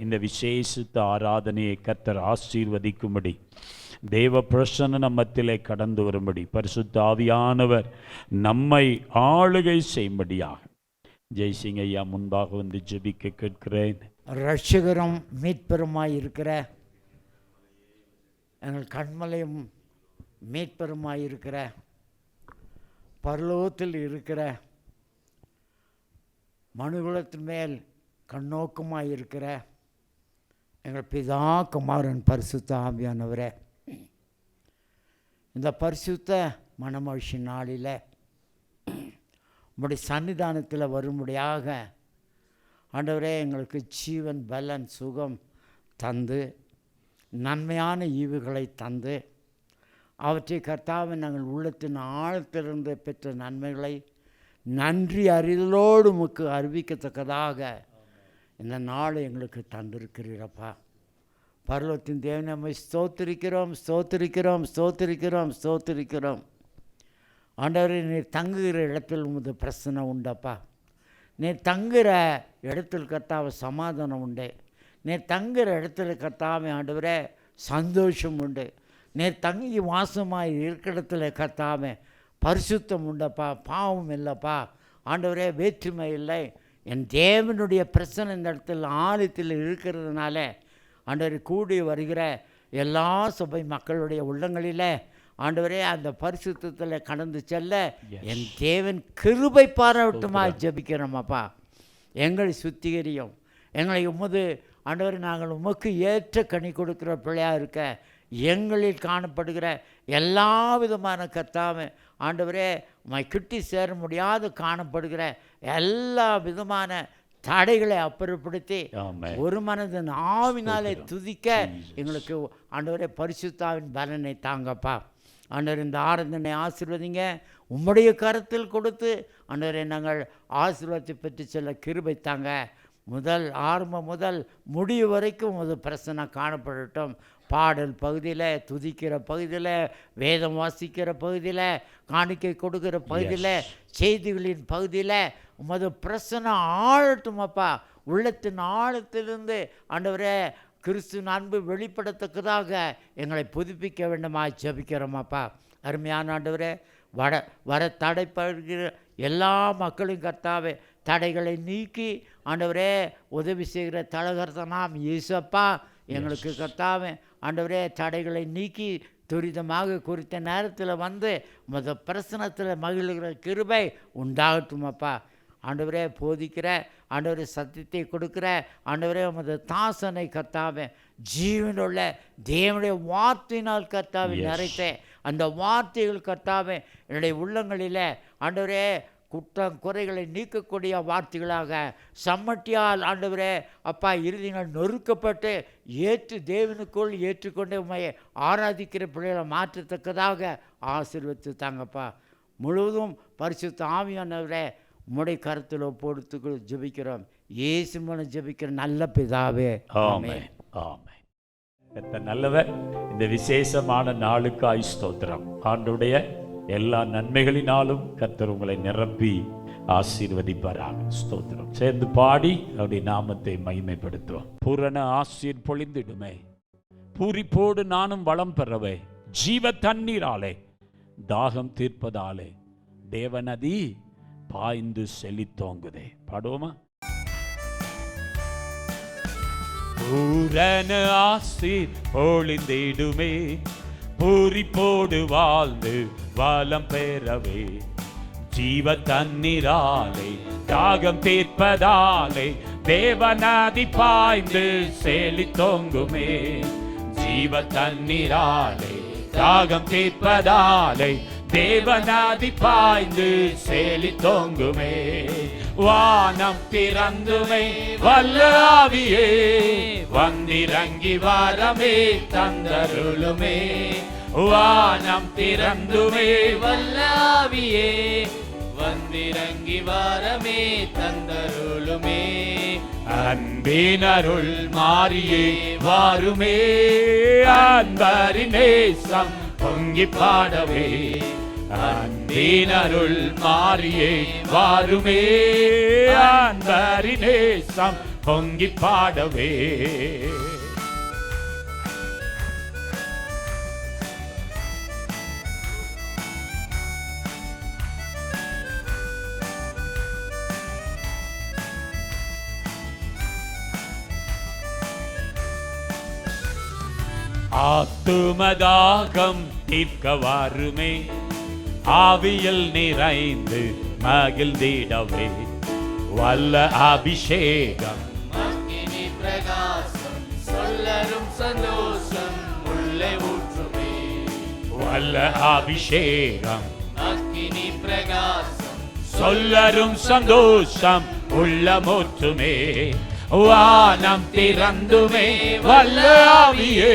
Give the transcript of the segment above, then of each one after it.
இந்த விசேஷித்த ஆராதனையை கர்த்தர் ஆசீர்வதிக்கும்படி, தேவ பிரசன்ன நம்மத்திலே கடந்து வரும்படி, பரிசுத்த ஆவியானவர் நம்மை ஆளுகை செய்யும்படியாக ஜெய்சிங் ஐயா முன்பாக வந்து ஜெபிக்க கேட்கிறேன். ரட்சகரும் மீட்பெருமாய் இருக்கிற எங்கள் கண்மலையும் மீட்பெருமாய் இருக்கிற பரலோகத்தில் இருக்கிற மனுகுலத்தின் மேல் கண்ணோக்கமாய் இருக்கிற எங்கள் பிதா குமாரன் பரிசுத்த ஆவியானவரே, இந்த பரிசுத்த மணமகிழ்ச்சி நாளில் உம்முடைய சன்னிதானத்தில் வரும்படியாக ஆண்டவரே எங்களுக்கு ஜீவன் பலன் சுகம் தந்து நன்மையான ஈவுகளை தந்து அவற்றை கர்த்தாவை நாங்கள் உள்ளத்தின் ஆழத்திலிருந்து பெற்ற நன்மைகளை நன்றி அறிதலோடு உமக்கு அறிவிக்கத்தக்கதாக இந்த நாள் எங்களுக்கு தந்திருக்கிறீரப்பா. பரலோகத்தின் தேவனை நம்மை ஸ்தோத்திரிக்கிறோம் ஸ்தோத்திரிக்கிறோம் ஸ்தோத்திரிக்கிறோம் ஸ்தோத்திரிக்கிறோம். ஆண்டவரே, நீர் தங்குகிற இடத்தில் உமது பிரச்சனை உண்டப்பா. நீர் தங்குகிற இடத்தில் கர்த்தாவை சமாதானம் உண்டு. நீர் தங்குகிற இடத்துல கர்த்தாவை ஆண்டவரே சந்தோஷம் உண்டு. நீர் தங்கி வாசமாக இருக்கிற இடத்துல கர்த்தாவை பரிசுத்தம் உண்டப்பா, பாவம் இல்லைப்பா. ஆண்டவரே, வேற்றுமை இல்லை. என் தேவனுடைய பிரச்சனை இந்த இடத்துல ஆழத்தில் இருக்கிறதுனால ஆண்டவரை கூடி வருகிற எல்லா சபை மக்களுடைய உள்ளங்களில் ஆண்டவரே அந்த பரிசுத்தத்தில் கடந்து செல்ல என் தேவன் கிருபை பாராட்டுமா ஜெபிக்கிறோமாப்பா. எங்களை சுத்திகரியும், எங்களை உமது ஆண்டவரை நாங்கள் உமக்கு ஏற்ற கனி கொடுக்குற பிள்ளையாக இருக்க எங்களில் காணப்படுகிற எல்லா விதமான கர்த்தாவே ஆண்டவரே உம்மை கிட்டி சேர முடியாது காணப்படுகிற எல்லா விதமான தடைகளை அப்புறப்படுத்தி ஒரு மனதின் ஆவினாலே துதிக்க எங்களுக்கு ஆண்டவரே பரிசுத்தாவின் பலனை தாங்கப்பா. ஆண்டவர் இந்த ஆராதனை ஆசீர்வதிங்க, உம்முடைய கருத்தில் கொடுத்து ஆண்டவரை நாங்கள் ஆசீர்வாதத்தை பெற்று செல்ல கிருபை தாங்க. ஆரம்பம் முதல் முடிவு வரைக்கும் அது பிரச்சனை காணப்படட்டும். பாடல் பகுதியில், துதிக்கிற பகுதியில், வேதம் வாசிக்கிற பகுதியில், காணிக்கை கொடுக்கிற பகுதியில், செய்திகளின் பகுதியில் உமது பிரச்சனை ஆழட்டுமப்பா. உள்ளத்தின் ஆழத்திலிருந்து ஆண்டவரே கிறிஸ்துவின் அன்பு வெளிப்படத்தக்கதாக எங்களை புதுப்பிக்க வேண்டுமா ஜெபிக்கிறோமாப்பா. அருமையான ஆண்டவரே, வர தடைப்படுகிற எல்லா மக்களையும் கர்த்தாவே தடைகளை நீக்கி ஆண்டவரே உதவி செய்கிற தலகர்த்தனாம் இயேசுப்பா எங்களுக்கு கர்த்தாவே ஆண்டவரே தடைகளை நீக்கி துரிதமாக குறித்த நேரத்தில் வந்து உமது பிரசனத்தில் மகிழ்கிற கிருபை உண்டாகட்டுமப்பா. ஆண்டவரே போதிக்கிற ஆண்டவரே சத்தியத்தை கொடுக்கிற ஆண்டவரே உமது தாசனை கர்த்தாவே ஜீவனுள்ள தேவனுடைய வார்த்தையினால் கர்த்தாவை நிறைத்த அந்த வார்த்தைகள் கர்த்தாவே என்னுடைய உள்ளங்களில் ஆண்டவரே குற்றம் குறைகளை நீக்கக்கூடிய வார்த்தைகளாக சம்மட்டியால் ஆண்டவரே அப்பா இறுதிகள் நொறுக்கப்பட்டு தேவனுக்குள் ஏற்றுக்கொண்டு உண்மையை ஆராதிக்கிற பிள்ளைகளை மாற்றத்தக்கதாக ஆசீர்வதித்து தாங்கப்பா. முழுவதும் பரிசுத்த ஆவியானவரே உம்முடைய கருத்தில் ஒப்புடுத்து ஜெபிக்கிறோம். இயேசு மூலம் ஜெபிக்கிற நல்ல பிதாவே, ஆமென். ஆமென். கர்த்தர் நல்லவர். இந்த விசேஷமான நாளுக்காய் ஸ்தோத்திரம். ஆண்டவருடைய எல்லா நன்மைகளினாலும் கர்த்தர் உங்களை நிரப்பி ஆசீர்வதிப்பாராக. ஸ்தோத்திரம். சேர்ந்து பாடி அவருடைய நாமத்தை மகிமைப்படுத்துவோம். பூரண ஆசீர் பொழிந்திடுமே, பூரிப்போடு நானும் வளம் பெறவே, ஜீவ தண்ணீராலே தாகம் தீர்ப்பதாலே தேவநதி பாய்ந்து செழித்தோங்குதே. பாடுவோமா? பூரண ஆசீர் பொழிந்திடுமே, பூரிப்போடு வாழ்ந்து வளம் பெறவே, ஜீவ தண்ணீராலே தாகம் தீர்ப்பதாலே தேவநதி பாய்ந்து செழித்தோங்குமே. ஜீவ தண்ணீராலே தாகம் தீர்ப்பதாலே தேவநதி பாய்ந்து செழித்தோங்குமே. வானம் திறந்துமே வல்ல ஆவியே, வந்திறங்கி வரமே தந்தருளுமே. வானம் திறந்துமே வல்ல ஆவியே, வந்திறங்கி வரமே தந்தருளுமே. அன்பின் அருள் மாறியே வாருமே, அன்பரின் நேசம் பொங்கி பாடவே. அன்பின் அருள் மாறியே வாருமே, அன்பரின் நேசம் பொங்கி பாடவே. ஆத்துமதாகம் தீர்க்க வாருமே, ஆவியில் நிறைந்து மகிழ்ந்திடவே. வல்ல அபிஷேகம் அக்கினி பிரகாசம் சொல்லரும் சந்தோஷம் உள்ளே ஊற்றுமே. வல்ல அபிஷேகம் அக்கினி பிரகாசம் சொல்லரும் சந்தோஷம் உள்ளமூற்றுமே. வானம் திறந்துமே வல்ல ஆவியே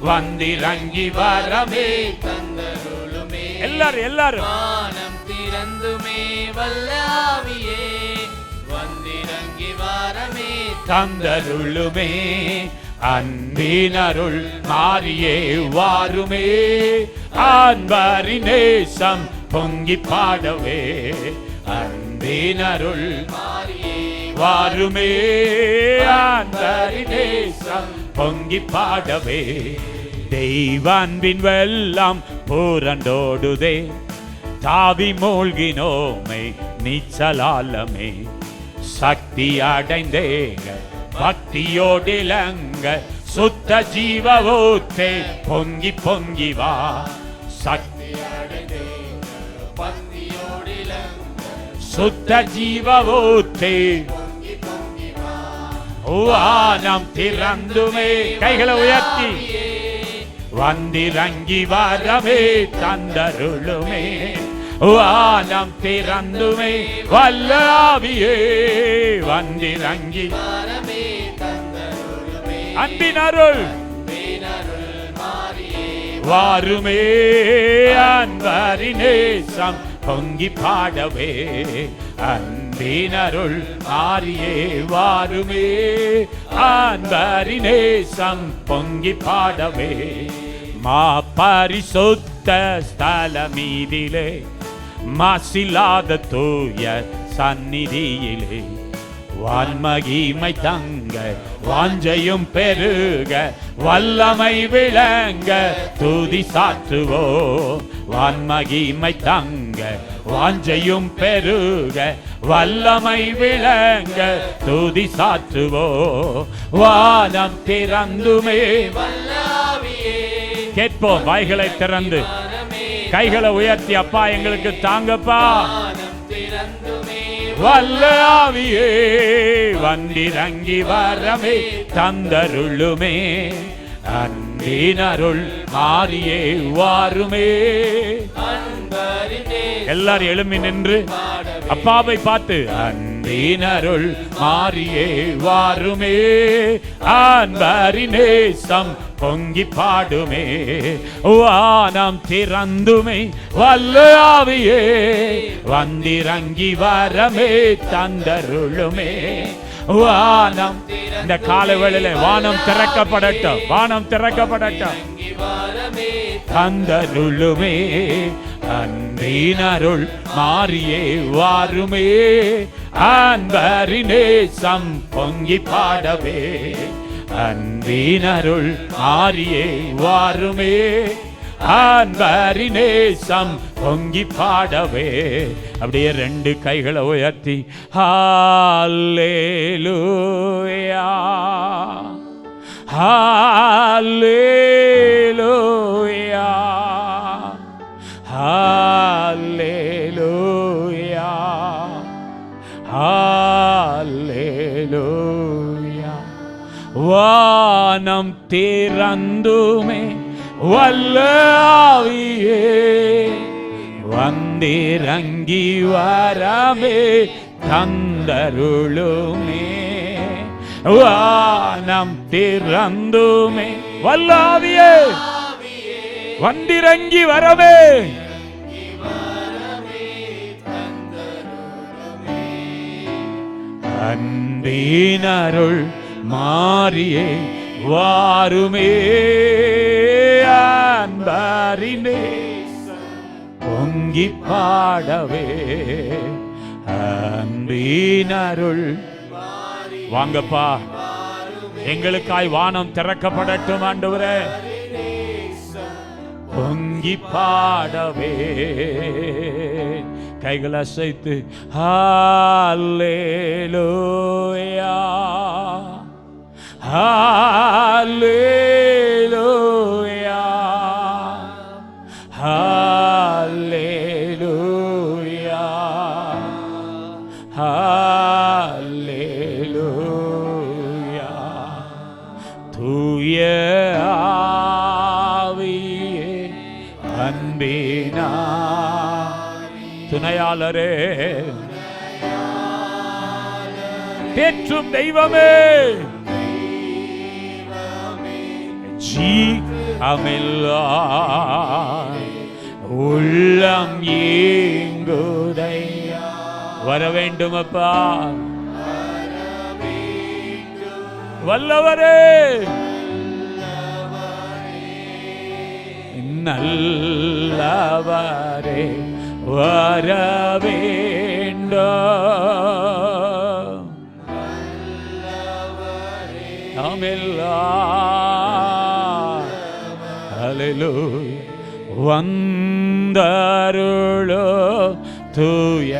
வந்திறங்கி வரமே தந்தருளுமே. எல்லாரும் வானம் திறந்துமே வல்ல ஆவியே வந்திறங்கி வரமே தந்தருளுமே. அன்பினருள் மாறியே வாருமே, அன்பரின் நேசம் பொங்கி பாடவே. அன்பினருள் மாறியே வாருமே, அன்பரின் நேசம் பொங்கி பாடவே. தெய்வான்பின் வெள்ளம் பூரண்டோடுதே, தாவி மூழ்கினோமே நீச்சலாலமே. சக்தி அடைந்தேங்க பக்தியோடிலங்க, சுத்த ஜீவ ஊத்தே பொங்கி பொங்கி வா. சக்தி அடைந்தேங்க பக்தியோடிலங்க, சுத்த ஜீவ ஊத்தே பொங்கி பொங்கி வா. வானம் திறந்துமே கைகளை உயர்த்தி வந்திறங்கி வரமே தந்தருளுமே. வானம் திறந்துமே வல்ல ஆவியே வந்திறங்கி வரமே தந்தருளுமே. அன்பினருள் அன்பினருள் மாறியே வாருமே, அன்பரின் நேசம் பொங்கி பாடவே. அன்பினருள் மாறியே வாருமே, அன்பரின் நேசம் பொங்கி பாடவே. மா பரிசுத்த ஸ்தலமீதிலே மாசில்லாத தூய சந்நிதியிலே வான்மகிமை தங்க வாஞ்சையும் பெருக வல்லமை விளங்க துதி சாற்றுவோம். வான்மகிமை தங்க வாஞ்சையும் பெருக வல்லமை விளங்க துதி சாற்றுவோம். வானம் திறந்துமே வல்ல ஆவியே கேட்போம் வாய்களை திறந்து வரமே. கைகளை உயர்த்தி அப்பா எங்களுக்கு தாங்கப்பா. வானம் திறந்துமே வல்ல ஆவியே வந்திறங்கி வரமே தந்தருளுமே. அன்பினருள் மாறியே வாருமே. அன்பரின் நேசம் எல்லாரும் எழும்பி நின்று அப்பாவை பார்த்து அன்பினருள் மாறியே வாருமே, அன்பரின் நேசம் பொங்கி பாடுமே. வானம் திறந்துமே வல்ல ஆவியே வந்திறங்கி வரமே தந்தருளுமே. வானம் இந்த காலவேளையிலே வானம் திறக்கப்படட்டும், வானம் திறக்கப்படட்டும். வரமே தந்தருளுமே அன்பினருள் மாறியே வாருமே, அன்பரின் நேசம் பொங்கி பாடவே. அன்பினருள் மாறியே வாருமே, அன்பரின் நேசம் பொங்கி பாடவே. அப்படியே ரெண்டு கைகளை உயர்த்தி ஹல்லேலூயா ஹல்லேலூயா ஹல்லேலூயா ஹல்லேலூயா. வானம் திறந்துமே வல்ல ஆவியே வந்திறங்கி வரமே தந்தருளுமே. வானம் திறந்துமே வல்ல ஆவியே வந்திறங்கி வரவே. அன்பினருள் மாறியே வாருமே, அன்பரின் நேசம் பொங்கி பாடவே. அன்பினருள் வாங்கப்பா, எங்களுக்காய் வானம் திறக்கப்படட்டும் ஆண்டவரே. பொங்கி பாடவே கைகள் அசைத்து ஹல்லேலூயா ஹல்லேலூயா ஹல்லேலூயா ஹல்லேலூயா. தூய ஆவியே அன்பினா துணையாளரே, தேற்றும் தெய்வமே, ஜீவமில்லா உள்ளம் ஏங்குதையா. வர வேண்டும் அப்பா, வல்லவரே, நல்லவரே, வர வேண்டும். ஹல்லேலூயா. வந்தருளோ தூய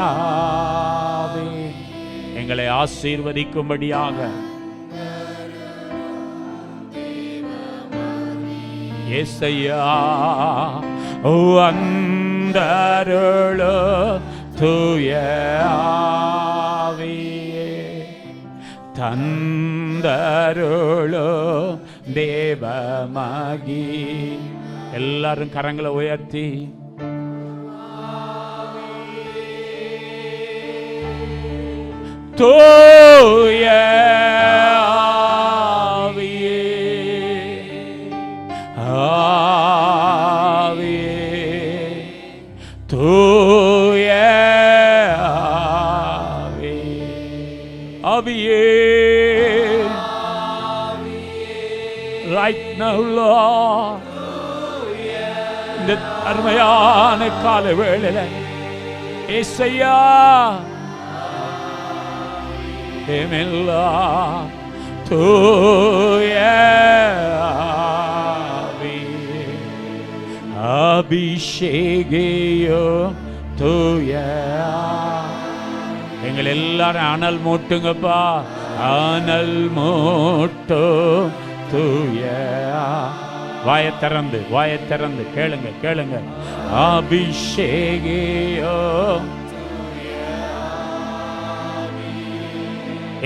ஆவி, எங்களை ஆசீர்வதிக்கும்படியாக ஏசையா. வந்தருளோ தூய ஆவியே, தந்தருளோ தேவமகி. எல்லாரும் கரங்களை உயர்த்தி தூய ஆவியே ஆவியே தூய ஆவியே right now Lord, இந்த அருமையான கால வேளையில ஏசையா எல்லாம் தூய ஆவியே அபிஷேகியோ தூய. எங்கள் எல்லாரும் அனல் மூட்டுங்கப்பா, அனல் மூட்டோ தூய. வாயை திறந்து கேளுங்க கேளுங்க. அபிஷேகியோ,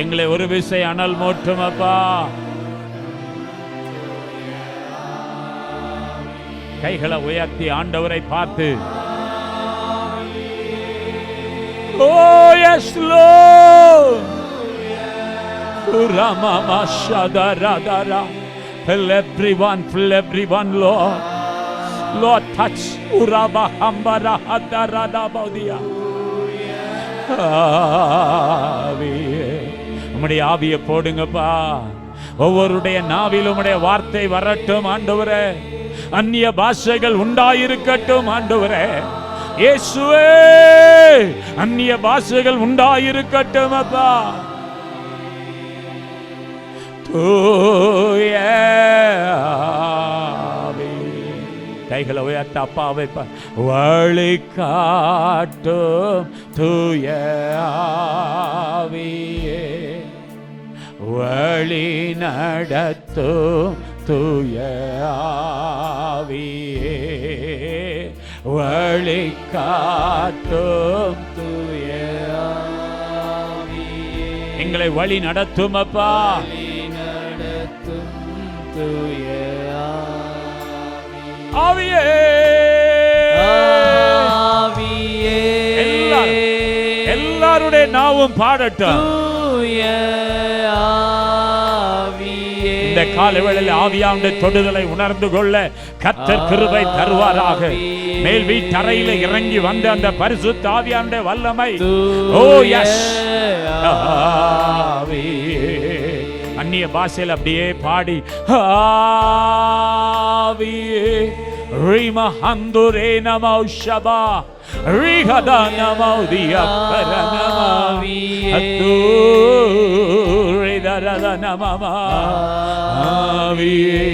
எங்களை ஒரு விசை அனல் மூட்டும் அப்பா. கைகளை உயர்த்தி ஆண்டவரை பார்த்து Oh yes Lord, Ramama Shadaradara, fill everyone Lord, Lord touch Uraba Hambara Hadarada Baudia. உம்முடைய ஆவியை போடுங்கப்பா, ஒவ்வொருடைய நாவிலும் உம்முடைய வார்த்தை வரட்டும் ஆண்டவரே. அந்நிய பாஷைகள் உண்டாயிருக்கட்டும் ஆண்டவரே. இயேசுவே, அந்நிய பாஷைகள் உண்டாயிருக்கட்டும் அப்பா. தூய ஆவி, கைகளை உயர்த்த அப்பாவை வழி காட்டும் தூய ஆவியே, வழி நடத்தும் தூய ஆவியே, வழி காட்டும் தூய ஆவியே, எங்களை வழி நடத்தும் அப்பா, நடத்தும் தூய ஆவியே, ஆவியே. எல்லாருடைய நாவும் பாடட்டும் தூய ஆவியே. இந்த காலவேளையில் ஆவியானுடைய தொடுதலை உணர்ந்து கொள்ள கர்த்தர் கிருபை தருவாராக. மேல் வீட்டறையில இறங்கி வந்த அந்த பரிசுத்த ஆவியானுடைய வல்லமை, ஓ எஸ், அந்நிய பாஷையில் அப்படியே பாடி ஆவியே ரிமஹந்துரே நமோ ஷபா ரிகதா நமோ தியப்பர நமோ நமமா ஆவியே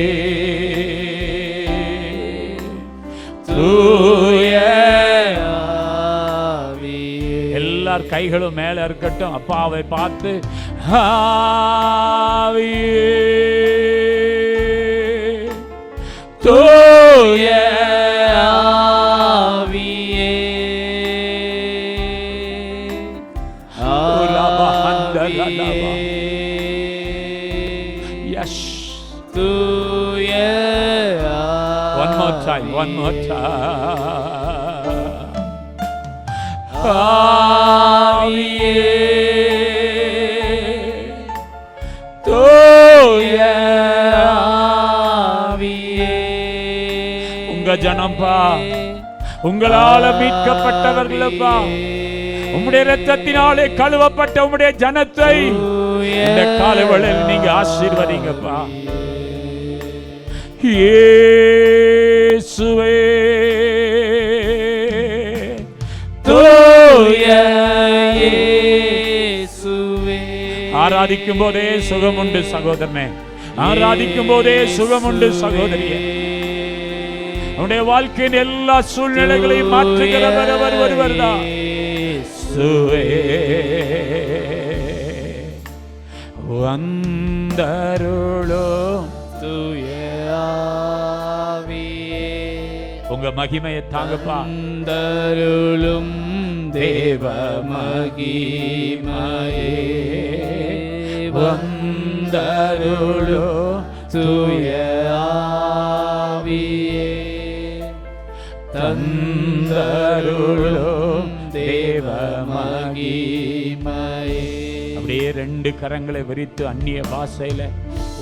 தூய ஆவியே. எல்லார் கைகளும் மேல இருக்கட்டும். அப்பாவை பார்த்து ஆவியே தூய ஆவியே Yes. தூய One more time. ஆவியே தூய ஆவியே. உங்க ஜனம்பா, உங்களால மீட்கப்பட்டவர்களப்பா, உம்முடைய இரத்தத்தினாலே கழுவப்பட்ட உம்முடைய ஜனத்தை இந்த காலவெளியில் நீங்க ஆசீர்வதிங்கப்பா. இயேசுவே தூய இயேசுவே. ஆராதிக்கும் போதே சுகமுண்டு சகோதரனே, ஆராதிக்கும் போதே சுகமுண்டு சகோதரியே. உன்னுடைய வாழ்க்கையின் எல்லா சூழ்நிலைகளையும் மாற்றுகிறவர் அவர் ஒருவர்தான். வந்தருளும் தூய ஆவியே. உங்க மகிமையை தாங்கப்பா. வந்தருளும் தேவ மகிமையே. வந்தருளும் தூய ஆவியே. தந்தருளும் தேவ மகிமையே. அப்படியே ரெண்டு கரங்களை விரித்து அந்நிய பாஷையில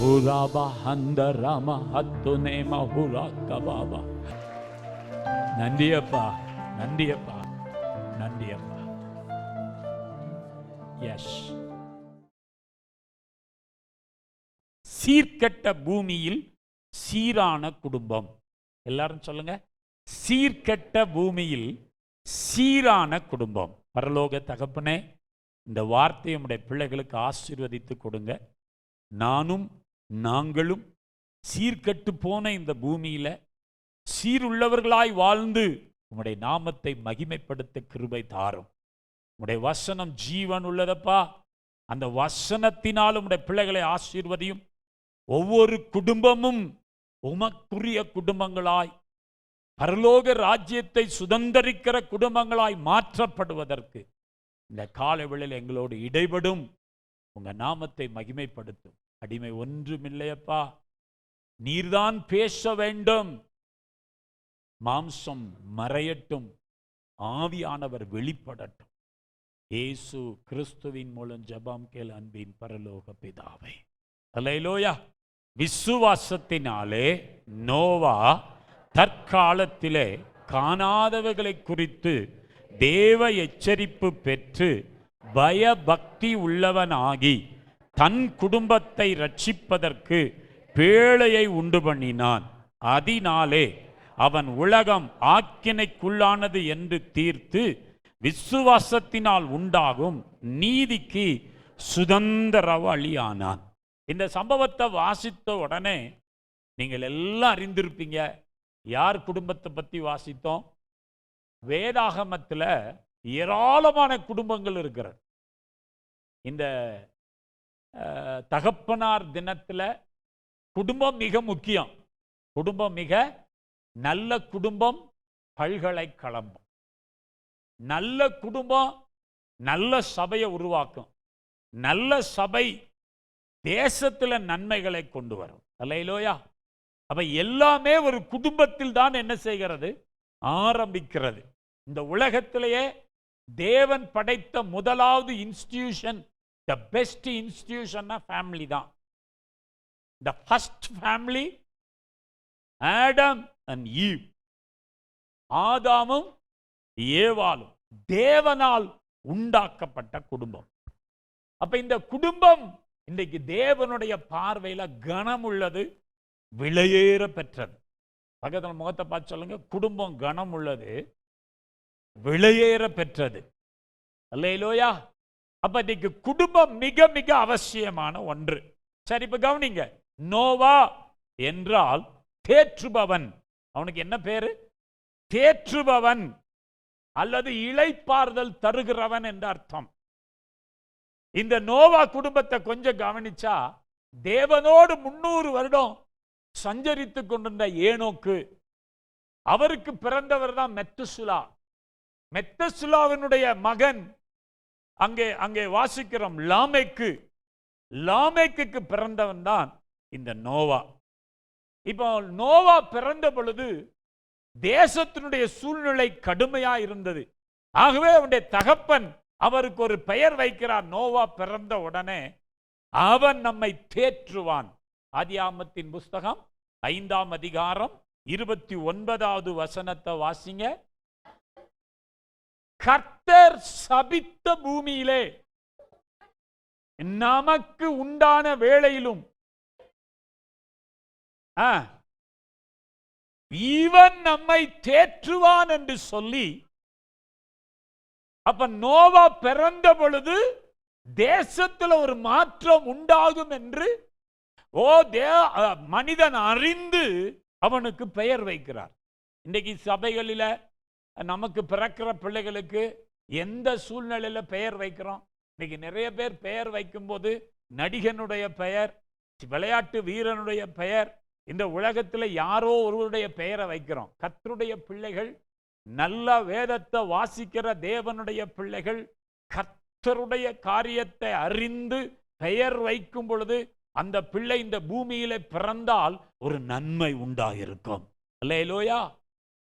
ஊராபா அந்த ராம ஹத்துனே மஹுரா கபாபா. நன்றியப்பா, நன்றியப்பா, நன்றியப்பா. எஸ். சீர்கெட்ட பூமியில் சீரான குடும்பம். எல்லாரும் சொல்லுங்க, சீர்கெட்ட பூமியில் சீரான குடும்பம். பரலோக தகப்பனே, இந்த வார்த்தையை உம்முடைய பிள்ளைகளுக்கு ஆசீர்வதித்து கொடுங்க. நாங்களும் சீர்கெட்டு போன இந்த பூமியில சீருள்ளவர்களாய் வாழ்ந்து உம்முடைய நாமத்தை மகிமைப்படுத்த கிருபை தாரும். உம்முடைய வசனம் ஜீவன் உள்ளதப்பா. அந்த வசனத்தினால் உம்முடைய பிள்ளைகளை ஆசீர்வதியும். ஒவ்வொரு குடும்பமும் உமக்குரிய குடும்பங்களாய், பரலோக ராஜ்யத்தை சுதந்தரிக்கிற குடும்பங்களாய் மாற்றப்படுவதற்கு இந்த காலவேளையில் எங்களோடு இடைபடும். உங்க நாமத்தை மகிமைப்படுத்தும். அடிமை ஒன்றுமில்லையப்பா, நீர்தான் பேச வேண்டும். மாம்சம் மறையட்டும், ஆவியானவர் வெளிப்படட்டும். இயேசு கிறிஸ்துவின் மூலம் ஜெபம் கேள் அன்பின் பரலோக பிதாவே. அல்லேலூயா. விசுவாசத்தினாலே நோவா தற்காலத்திலே காணாதவைகளை குறித்து தேவ எச்சரிப்பு பெற்று பயபக்தி உள்ளவனாகி தன் குடும்பத்தை ரட்சிப்பதற்கு பேழையை உண்டு பண்ணினான். அதனாலே அவன் உலகம் ஆக்கினைக்குள்ளானது என்று தீர்த்து விசுவாசத்தினால் உண்டாகும் நீதிக்கு சுதந்திரவாளியானான். இந்த சம்பவத்தை வாசித்த உடனே நீங்கள் எல்லாம் அறிந்திருப்பீங்க. யார் குடும்பத்தை பற்றி வாசித்தோம்? வேதாகமத்தில் ஏராளமான குடும்பங்கள் இருக்கிறது. இந்த தகப்பனார் தினத்தில் குடும்பம் மிக முக்கியம். குடும்பம் மிக நல்ல குடும்பம் பல்கலைக்கழகம். நல்ல குடும்பம் நல்ல சபையை உருவாக்கும். நல்ல சபை தேசத்தில் நன்மைகளை கொண்டு வரும். அல்லேலூயா. அப்ப எல்லாமே ஒரு குடும்பத்தில் தான் என்ன செய்கிறது? ஆரம்பிக்கிறது. இந்த உலகத்திலேயே தேவன் படைத்த முதலாவது institution, the best institution family தான். The first family Adam and Eve. ஆதாமும் ஏவாளும் தேவனால் உண்டாக்கப்பட்ட குடும்பம். அப்ப இந்த குடும்பம் இன்றைக்கு தேவனுடைய பார்வையில கனம் உள்ளது, விலையேற பெற்றது. பக்கத்தில் முகத்தை பார்த்து சொல்லுங்க, குடும்பம் கனம் உள்ளது, விலையேற பெற்றது. அல்லேலூயா. அப்ப இன்னைக்கு குடும்பம் மிக மிக அவசியமான ஒன்று. சரி, இப்ப கவனிங்க. நோவா என்றால் தேற்றுபவன். அவனுக்கு என்ன பேரு? தேற்றுபவன் அல்லது இளைப்பாறுதல் தருகிறவன் என்ற அர்த்தம். இந்த நோவா குடும்பத்தை கொஞ்சம் கவனிச்சா, தேவனோடு 300 வருடம் சஞ்சரித்துக் கொண்டிருந்த ஏனோக்கு, அவருக்கு பிறந்தவர் தான் மெத்துசுலா. மெத்துசுலாவினுடைய மகன் அங்கே வாசிக்கிறோம் லாமேக்கு. லாமேக்கு பிறந்தவன் தான் இந்த நோவா. இப்போ நோவா பிறந்த பொழுது தேசத்தினுடைய சூழ்நிலை கடுமையா இருந்தது. ஆகவே அவனுடைய தகப்பன் அவருக்கு ஒரு பெயர் வைக்கிறார். நோவா பிறந்த உடனே அவன் நம்மை தேற்றுவான். ஆதியாகமத்தின் புஸ்தகம் 5ஆம் அதிகாரம் 29வது வசனத்தை வாசிங்க. கர்த்தர் சபித்த பூமியிலே நமக்கு உண்டான வேளையிலும் இவன் நம்மை தேற்றுவான் என்று சொல்லி, அப்ப நோவா பிறந்த பொழுது தேசத்தில் ஒரு மாற்றம் உண்டாகும் என்று மனிதன் அறிந்து அவனுக்கு பெயர் வைக்கிறார். இன்றைக்கு சபைகளில நமக்கு பிறக்கிற பிள்ளைகளுக்கு எந்த சூழ்நிலையில பெயர் வைக்கிறோம்? இன்னைக்கு நிறைய பேர் பெயர் வைக்கும் போது நடிகனுடைய பெயர், விளையாட்டு வீரனுடைய பெயர், இந்த உலகத்தில் யாரோ ஒருவருடைய பெயரை வைக்கிறோம். கர்த்தருடைய பிள்ளைகள், நல்ல வேதத்தை வாசிக்கிற தேவனுடைய பிள்ளைகள், கர்த்தருடைய காரியத்தை அறிந்து பெயர் வைக்கும் பொழுது அந்த பிள்ளை இந்த பூமியில பிறந்தால் ஒரு நன்மை உண்டாயிருக்கும். அல்லேலூயா.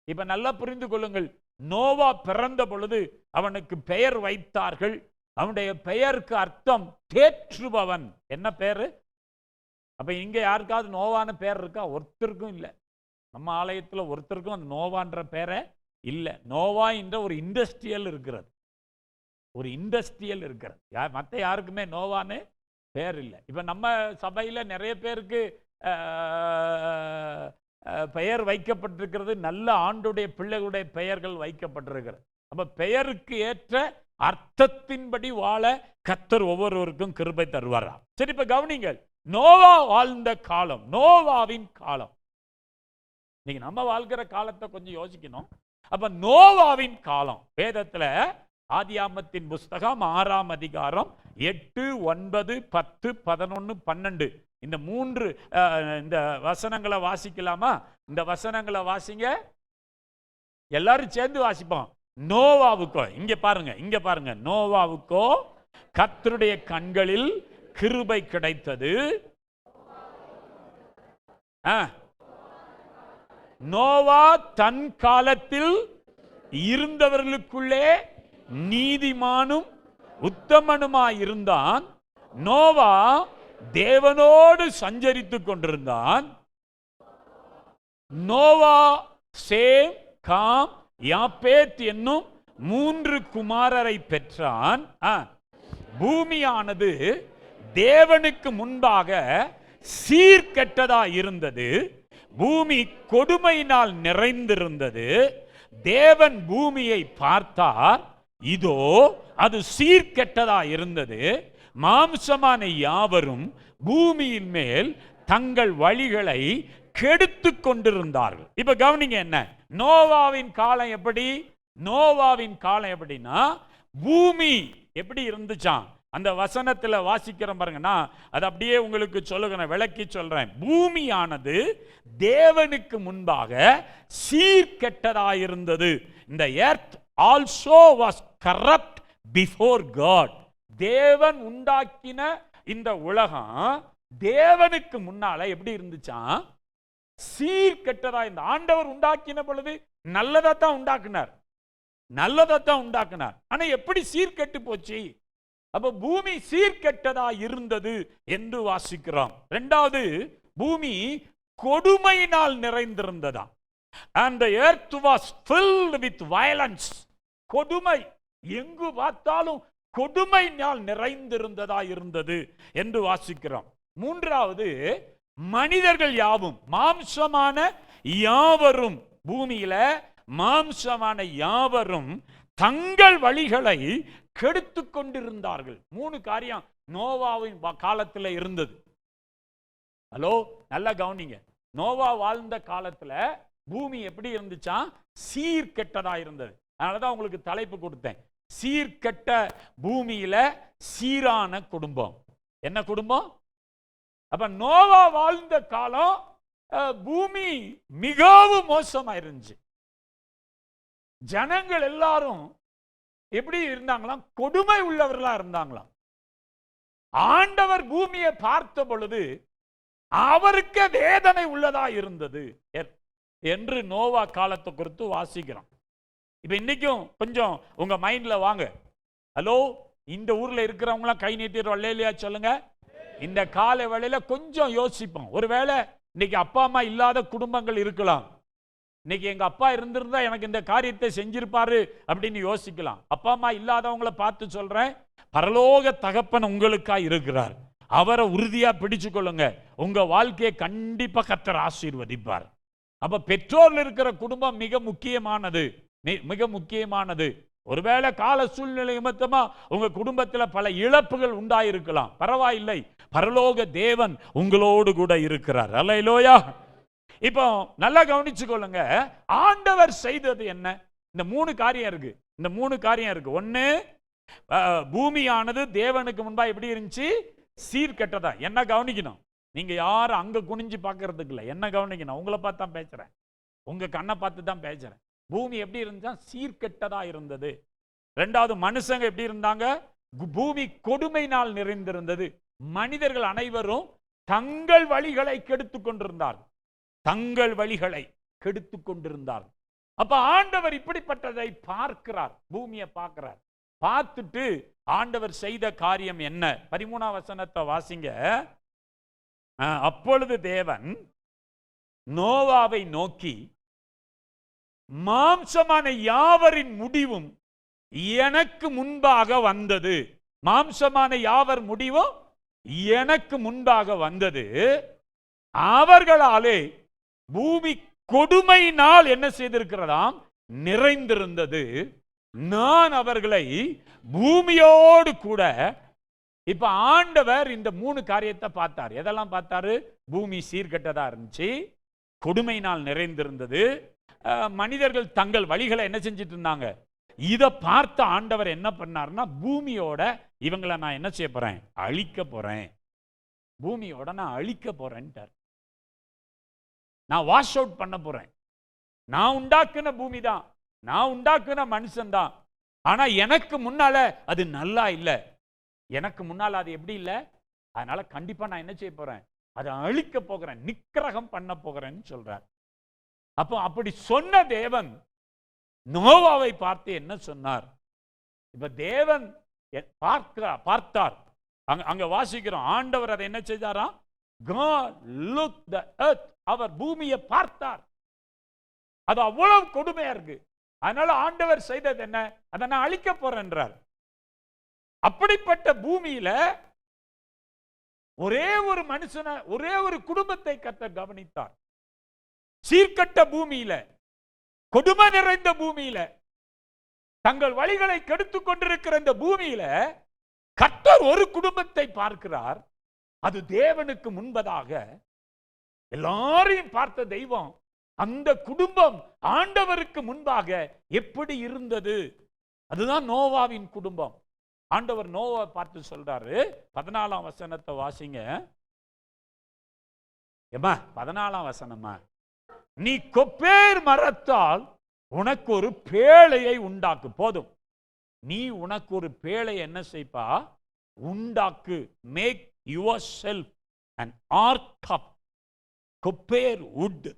இப்ப நல்லா புரிந்து கொள்ளுங்கள். நோவா பிறந்த பொழுது அவனுக்கு பெயர் வைத்தார்கள். அவனுடைய பெயருக்கு அர்த்தம் தேற்றுபவன். என்ன பேரு? அப்ப இங்க யாருக்காவது நோவான பேர் இருக்கா? ஒருத்தருக்கும் இல்லை. நம்ம ஆலயத்தில் ஒருத்தருக்கும் அந்த நோவான்ற பேரை இல்லை. நோவா என்ற ஒரு இண்டஸ்ட்ரியல் இருக்கிறது, ஒரு இண்டஸ்ட்ரியல் இருக்கிறது. மற்ற யாருக்குமே நோவான்னு பேர் இல்லை. இப்ப நம்ம சபையில நிறைய பேருக்கு பெயர் வைக்கப்பட்டிருக்கிறது. நல்ல ஆண்டுடைய பிள்ளைகளுடைய பெயர்கள் வைக்கப்பட்டிருக்கிறது. அப்ப பெயருக்கு ஏற்ற அர்த்தத்தின்படி வாழ கர்த்தர் ஒவ்வொருவருக்கும் கிருபை தருவாரா. சரி, இப்ப கவனிங்கள். நோவா வாழ்ந்த காலம், நோவாவின் காலம். நீங்க நம்ம வாழ்கிற காலத்தை கொஞ்சம் யோசிக்கணும். அப்ப நோவாவின் காலம் வேதத்துல ஆதியாகமத்தின் புஸ்தகம் 6ஆம் அதிகாரம் 8, 9, 10, 11, 12 இந்த 3 இந்த வசனங்களை வாசிக்கலாமா? இந்த வசனங்களை வாசிங்க, எல்லாரும் சேர்ந்து வாசிப்போம். நோவாவுக்கோ, இங்க பாருங்க, நோவாவுக்கோ கர்த்தருடைய கண்களில் கிருபை கிடைத்தது. நோவா தன் காலத்தில் இருந்தவர்களுக்குள்ளே நீதிமானும் உத்தமனுமாயிருந்தான். நோவா தேவனோடு சஞ்சரித்துக் கொண்டிருந்தான். நோவா சேம், காம், யாப்பேத் என்னும் 3 குமாரரை பெற்றான். பூமியானது தேவனுக்கு முன்பாக சீர்கெட்டதா இருந்தது. பூமி கொடுமையினால் நிறைந்திருந்தது. தேவன் பூமியை பார்த்தார், இதோ அது சீர்கெட்டதா இருந்தது. மாம்சமான யாவரும் பூமியின் மேல் தங்கள் வழிகளை கெடுத்து கொண்டிருந்தார்கள். இப்ப கவனிங்க, என்ன நோவாவின் காலம் எப்படி? நோவாவின் காலம் எப்படின்னா, பூமி எப்படி இருந்துச்சான்? அந்த வசனத்துல வாசிக்கிறோம் பாருங்கன்னா, அது அப்படியே உங்களுக்கு சொல்லுகிறேன், விளக்கி சொல்றேன். பூமியானது தேவனுக்கு முன்பாக சீர்கெட்டதாயிருந்தது. இந்த earth also was corrupt before God. தேவன் உண்டாக்கின இந்த உலகம் தேவனுக்கு முன்னால எப்படி இருந்துச்சான்? சீர்கெட்டதா. இந்த ஆண்டவர் உண்டாக்கின பொழுது நல்லதான் உண்டாக்குனார், நல்லதான் உண்டாக்குனார். ஆனா எப்படி சீர்கெட்டு போச்சு? அப்ப பூமி சீர்கெட்டதா இருந்தது என்று வாசிக்கிறோம். 2வது, பூமி கொடுமையினால் நிறைந்திருந்ததா. And the earth was filled with violence. கொடுமை, எங்கு பார்த்தாலும் கொடுமையினால் நிறைந்திருந்ததா இருந்தது என்று வாசிக்கிறோம். 3வது, மனிதர்கள் யாவும், மாம்சமான யாவரும், பூமியில மாம்சமான யாவரும் தங்கள் வழிகளை கெடுத்து கொண்டிருந்தார்கள். 3 காரியம் நோவாவின் காலத்துல இருந்தது. ஹலோ, நல்லா கவனிங்க. நோவா வாழ்ந்த காலத்துல பூமி எப்படி இருந்துச்சா? சீர்கெட்டதா இருந்தது. அதனாலதான் உங்களுக்கு தலைப்பு கொடுத்தேன், சீர்கெட்ட பூமியில சீரான குடும்பம். என்ன குடும்பம்? அப்ப நோவா வாழ்ந்த காலம் பூமி மிகவும் மோசமா இருந்துச்சு. ஜனங்கள் எல்லாரும் எப்படி இருந்தாங்களாம்? கொடுமை உள்ளவர்களா இருந்தாங்களாம். ஆண்டவர் பூமியை பார்த்த பொழுது அவருக்கு வேதனை உள்ளதா இருந்தது என்று நோவா காலத்தை குறித்து வாசிக்கிறோம். இப்ப இன்னைக்கும் கொஞ்சம் உங்க மைண்ட்ல வாங்க. ஹலோ, இந்த ஊர்ல இருக்கிறவங்களாம் கை நீட்டிடுறோம் இல்லையா? சொல்லுங்க. இந்த கால வேளையில கொஞ்சம் யோசிப்போம். ஒருவேளை இன்னைக்கு அப்பா அம்மா இல்லாத குடும்பங்கள் இருக்கலாம். இன்னைக்கு எங்க அப்பா இருந்திருந்தா எனக்கு இந்த காரியத்தை செஞ்சிருப்பாரு அப்படின்னு யோசிக்கலாம். அப்பா அம்மா இல்லாதவங்களை பார்த்து சொல்றேன், பரலோக தகப்பன் உங்களுக்கா இருக்கிறார். அவரை உறுதியா பிடிச்சு கொள்ளுங்க. உங்க வாழ்க்கையை கண்டிப்பா கர்த்தர் ஆசீர்வதிப்பார். அப்ப பெற்றோர்ல இருக்கிற குடும்பம் மிக முக்கியமானது, மிக முக்கியமானது. ஒருவேளை கால சூழ்நிலை நிமித்தமா உங்க குடும்பத்துல பல இழப்புகள் உண்டாயிருக்கலாம், பரவாயில்லை. பரலோக தேவன் உங்களோடு கூட இருக்கிறார். அல்லேலூயா. இப்போ நல்லா கவனிச்சு கொள்ளுங்க, ஆண்டவர் செய்தது என்ன? இந்த 3 காரியம் இருக்கு. இந்த 3 காரியம் இருக்கு. ஒண்ணு, பூமியானது தேவனுக்கு முன்பா எப்படி இருந்துச்சு? சீர்கெட்டதா. என்ன கவனிக்கணும்? நீங்க யாரும் அங்க குனிஞ்சு பார்க்கறதுக்கு இல்லை, என்ன கவனிக்கணும்? உங்களை பார்த்து தான் பேசுறேன், உங்க கண்ணை பார்த்து தான் பேசுறேன். பூமி எப்படி இருந்தா? சீர்கெட்டதா இருந்தது. 2வது, மனுஷங்க எப்படி இருந்தாங்க? பூமி கொடுமையினால் நிறைந்திருந்தது. மனிதர்கள் அனைவரும் தங்கள் வழிகளை கெடுத்து கொண்டிருந்தார்கள், தங்கள் வழிகளை கெடுத்து கொண்டிருந்தார்கள். அப்ப ஆண்டவர் இப்படிப்பட்டதை பார்க்கிறார், பூமியை பார்க்கிறார். பார்த்துட்டு ஆண்டவர் செய்த காரியம் என்ன? 13ஆம் வசனத்தை வாசிங்க. அப்பொழுது தேவன் நோவாவை நோக்கி, மாம்சமான யாவரின் முடிவும் எனக்கு முன்பாக வந்தது. மாம்சமான யாவர் முடிவும் எனக்கு முன்பாக வந்தது. அவர்களாலே பூமி கொடுமையினால் என்ன செய்திருக்கிறதாம்? நிறைந்திருந்தது. நான் அவர்களை பூமியோடு கூட. இப்ப ஆண்டவர் இந்த 3 காரியத்தை பார்த்தார். எதெல்லாம் பார்த்தாரு? பூமி சீர்கெட்டதா இருந்துச்சு, கொடுமையினால் நிறைந்திருந்தது, மனிதர்கள் தங்கள் வழிகளை என்ன செஞ்சிட்டு இருந்தாங்க. இதை பார்த்த ஆண்டவர் என்ன பண்ணார்னா, பூமியோட இவங்களை நான் என்ன செய்ய போறேன்? அழிக்க போறேன். பூமியோட நான் அழிக்க போறேன்ட்டார். நான் வாஷ் அவுட் பண்ண போறேன். நான் உண்டாக்குன பூமி தான், நான் உண்டாக்குன மனுஷன் தான். ஆனா எனக்கு முன்னால அது நல்லா இல்லை, எனக்கு முன்னால அது எப்படி இல்லை. அதனால கண்டிப்பா நான் என்ன செய்ய போறேன்? அதை அழிக்க போகிறேன், நிக்கிரகம் பண்ண போகிறேன்னு சொல்றார். அப்போ அப்படி சொன்ன தேவன் நோவாவை பார்த்து என்ன சொன்னார்? இப்ப தேவன் பார்த்தார். அங்க வாசிக்கிறோம், ஆண்டவர் அதை என்ன செய்தாராம்? God looked the earth. அவர் பூமியை பார்த்தார். அது அவ்வளவு கொடுமையா இருக்கு. அதனால ஆண்டவர் செய்தது என்ன? அதை நான் அழிக்க போறேன்றார். அப்படிப்பட்ட பூமியில ஒரே ஒரு மனுஷனை, ஒரே ஒரு குடும்பத்தை கர்த்தர் கவனித்தார். சீர்கட்ட பூமியில, கொடுமை நிறைந்த பூமியில, தங்கள் வழிகளை கெடுத்துக் கொண்டிருக்கிற இந்த பூமியில கர்த்தர் ஒரு குடும்பத்தை பார்க்கிறார். அது தேவனுக்கு முன்பதாக எல்லாரையும் பார்த்த தெய்வம். அந்த குடும்பம் ஆண்டவருக்கு முன்பாக எப்படி இருந்தது? அதுதான் நோவாவின் குடும்பம். ஆண்டவர் நோவா பார்த்து சொல்றாரு, 14ஆம் வசனத்தை வாசிங்க. ஏமா 14ஆம் வசனமா, நீ கொப்பேர் மரத்தால் உனக்கு ஒரு பேழையை உண்டாக்கு. போதும், நீ உனக்கு ஒரு பேழை என்ன செய்ப்பா? உண்டாக்கு. Make yourself an ark of gopher wood.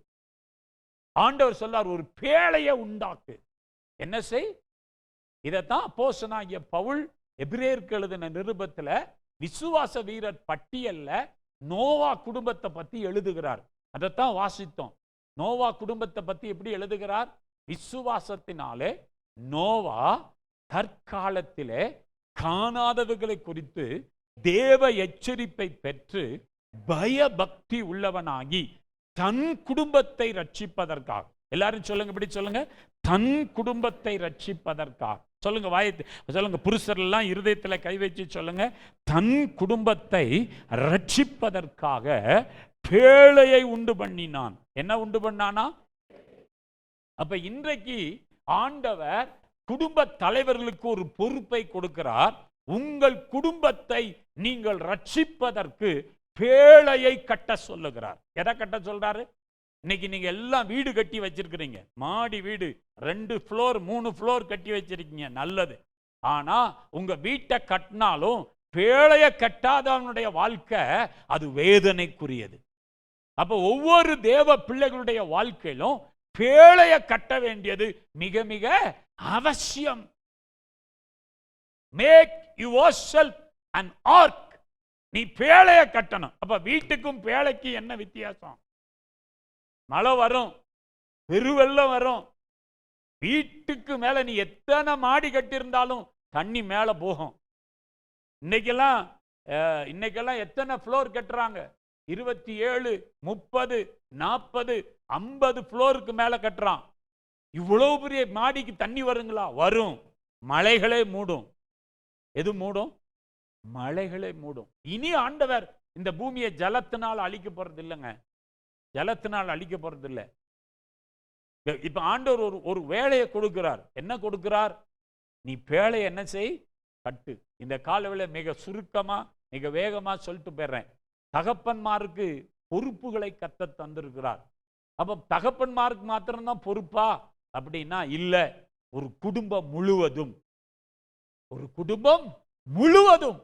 ஆண்டவர் சொல்லார், ஒரு பேழையை உண்டாக்கு. என்ன செய்? இதைத்தான் அப்போஸ்தலனாகிய பவுல் எபிரேயருக்கு எழுதின நிருபத்துல விசுவாச வீரர் பட்டியல்ல நோவா குடும்பத்தை பத்தி எழுதுகிறார். அதைத்தான் வாசித்தோம். நோவா குடும்பத்தை பத்தி எப்படி எழுதுகிறார்? விசுவாசத்தினாலே நோவா தற்காலத்திலே காணாதவர்களை குறித்து தேவ எச்சரிப்பை பெற்று பயபக்தி உள்ளவனாகி தன் குடும்பத்தை ரட்சிப்பதற்காக. எல்லாரும் சொல்லுங்க, இப்படி சொல்லுங்க, தன் குடும்பத்தை ரட்சிப்பதற்காக. சொல்லுங்க, சொல்லுங்க, புருஷரெல்லாம் இருதயத்துல கை வச்சு சொல்லுங்க, தன் குடும்பத்தை ரட்சிப்பதற்காக பேழையை உண்டு பண்ணினான். என்ன உண்டு பண்ணானா? அப்ப இன்றைக்கு ஆண்டவர் குடும்ப தலைவர்களுக்கு ஒரு பொறுப்பை கொடுக்கிறார். உங்கள் குடும்பத்தை நீங்கள் ரட்சிப்பதற்கு பேழையை கட்ட சொல்லுகிறார். எதை கட்ட சொல்றாரு? இன்னைக்கு நீங்க எல்லாம் வீடு கட்டி வச்சிருக்கிறீங்க, மாடி வீடு 2 ஃப்ளோர் 3 ஃப்ளோர் கட்டி வச்சிருக்கீங்க, நல்லது. ஆனா உங்க வீட்டை கட்டினாலும் பேழைய கட்டாதவனுடைய வாழ்க்கை அது வேதனைக்குரியது. அப்ப ஒவ்வொரு தேவ பிள்ளைகளுடைய வாழ்க்கையிலும் பேழைய கட்ட வேண்டியது மிக மிக அவசியம். Make yourself an ark. நீ பேழைய கட்டணும். அப்ப வீட்டுக்கும் பேழைக்கு என்ன வித்தியாசம்? மழை வரும், பெருவெள்ளம் வரும், வீட்டுக்கு மேல நீ எத்தனை மாடி கட்டியிருந்தாலும் தண்ணி மேல போகும். இன்னைக்கெல்லாம் எத்தனை ஃப்ளோர் கட்டுறாங்க? 27, 30, 40, 50 ஃப்ளோருக்கு மேல கட்டுறான். இவ்வளவு பெரிய மாடிக்கு தண்ணி வருங்களா? வரும். மலைகளே மூடும். எது மூடும்? மலைகளே மூடும். இனி ஆண்டவர் இந்த பூமியை ஜலத்தினால் அழிக்க போறது இல்லைங்க, ஜலத்தினால் அழிக்க போறது இல்லை. இப்ப ஆண்டவர் ஒரு வேலையை கொடுக்கிறார். என்ன கொடுக்கிறார்? நீ பேழையை என்ன செய்? கட்டு. இந்த காலவேளை மிக சுருக்கமா மிக வேகமா சொல்லிட்டு போயிடுறேன். தகப்பன்மாருக்கு பொறுப்புகளை கர்த்தர் தந்திருக்கிறார். அப்ப தகப்பன்மாருக்கு மாத்திரம்தான் பொறுப்பா அப்படின்னா இல்ல, ஒரு குடும்பம் முழுவதும், ஒரு குடும்பம் முழுவதும்.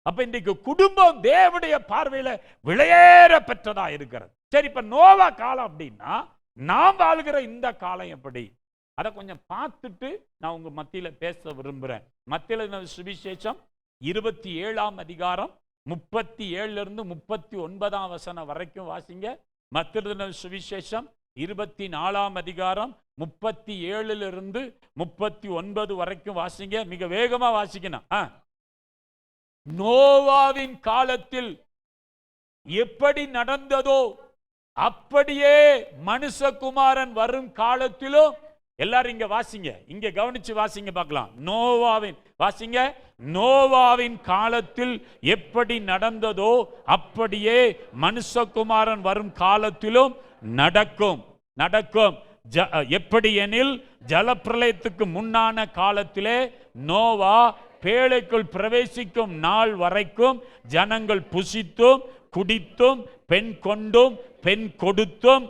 அப்ப இன்றைக்கு குடும்பம் தேவனுடைய பார்வையில விலையேற பெற்றதா இருக்கிறது. சரி, இப்ப நோவா காலம் அப்படின்னா நாம் வாழ்கிற இந்த காலம் எப்படி? அதை கொஞ்சம் பார்த்துட்டு நான் உங்க மத்தியில பேச விரும்புறேன். மத்தியில சுவிசேஷம் 27ஆம் அதிகாரம் 37 39 வசனம் வரைக்கும் வாசிங்க. மத்திய சுவிசேஷம் 24ஆம் அதிகாரம் 37 39 வரைக்கும் வாசிங்க. மிக வேகமா வாசிக்கணும். நோவாவின் காலத்தில் எப்படி நடந்ததோ அப்படியே மனுஷகுமாரன் வரும் காலத்திலும், எல்லாரும் இங்க வாசிங்க, இங்க கவனிச்சு வாசிங்க பார்க்கலாம். வாசிங்க. நோவாவின் காலத்தில் எப்படி நடந்ததோ அப்படியே மனுஷகுமாரன் வரும் காலத்திலும் நடக்கும். எப்படி எனில், ஜலப்பிரளயத்துக்கு முன்னான காலத்திலே நோவா பேழைக்குள் பிரவேசிக்கும் நாள் வரைக்கும் ஜனங்கள் புசித்தும் குடித்தும் பெண் கொண்டும் பெண் கொடுத்தும்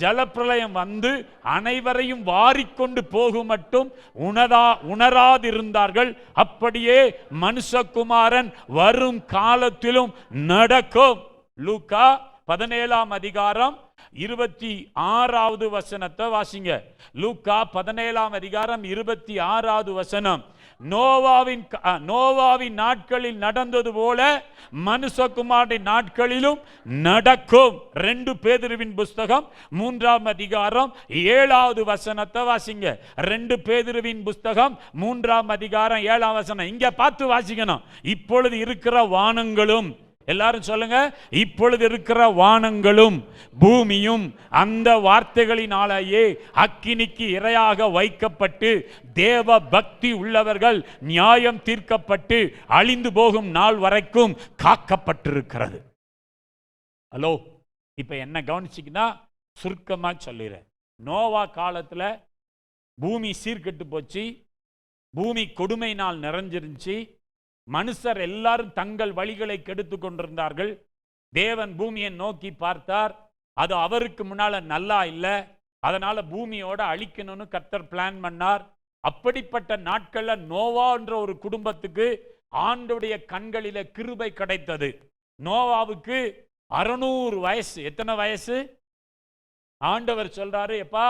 ஜலப்பிரளயம் வந்து அனைவரையும் வாரிக்கொண்டு போகும் மட்டும் உணராதிருந்தார்கள். அப்படியே மனுஷகுமாரன் வரும் காலத்திலும் நடக்கும். லூக்கா 17ஆம் அதிகாரம் 26வது வசனத்தை வாசிங்க. லூக்கா 17ஆம் அதிகாரம் 26வது வசனம். நோவாவின் நாட்களில் நடந்தது போல மனுஷகுமாரின் நாட்களிலும் நடக்கும். 2 பேதுருவின் புஸ்தகம் 3ஆம் அதிகாரம் 7வது வசனத்தை வாசிங்க. 2 பேதுருவின் புஸ்தகம் 3ஆம் அதிகாரம் 7ஆம் வசனம். இங்க பார்த்து வாசிக்கணும். இப்பொழுது இருக்கிற வானங்களும், எல்லாரும் சொல்லுங்க, இப்பொழுது இருக்கிற வானங்களும் பூமியும் அந்த வார்த்தைகளினாலேயே அக்கினிக்கு இரையாக வைக்கப்பட்டு தேவ பக்தி உள்ளவர்கள் நியாயம் தீர்க்கப்பட்டு அழிந்து போகும் நாள் வரைக்கும் காக்கப்பட்டிருக்கிறது. ஹலோ, இப்ப என்ன கவனிச்சிங்கன்னா சுருக்கமா சொல்லிடுறேன். நோவா காலத்துல பூமி சீர்கெட்டு போச்சு, பூமி கொடுமையினால் நிறைஞ்சிருந்துச்சு, மனுஷர் எல்லாரும் தங்கள் வழிகளை கெடுத்து கொண்டிருந்தார்கள். தேவன் பூமியை நோக்கி பார்த்தார், அது அவருக்கு முன்னால நல்லா இல்லை, அதனால பூமியோட அழிக்கணும்னு கர்த்தர் பிளான் பண்ணார். அப்படிப்பட்ட நாட்கள்ல நோவா என்ற ஒரு குடும்பத்துக்கு ஆண்டவருடைய கண்களில கிருபை கிடைத்தது. நோவாவுக்கு 600 வயசு. எத்தனை வயசு? ஆண்டவர் சொல்றாரு, எப்பா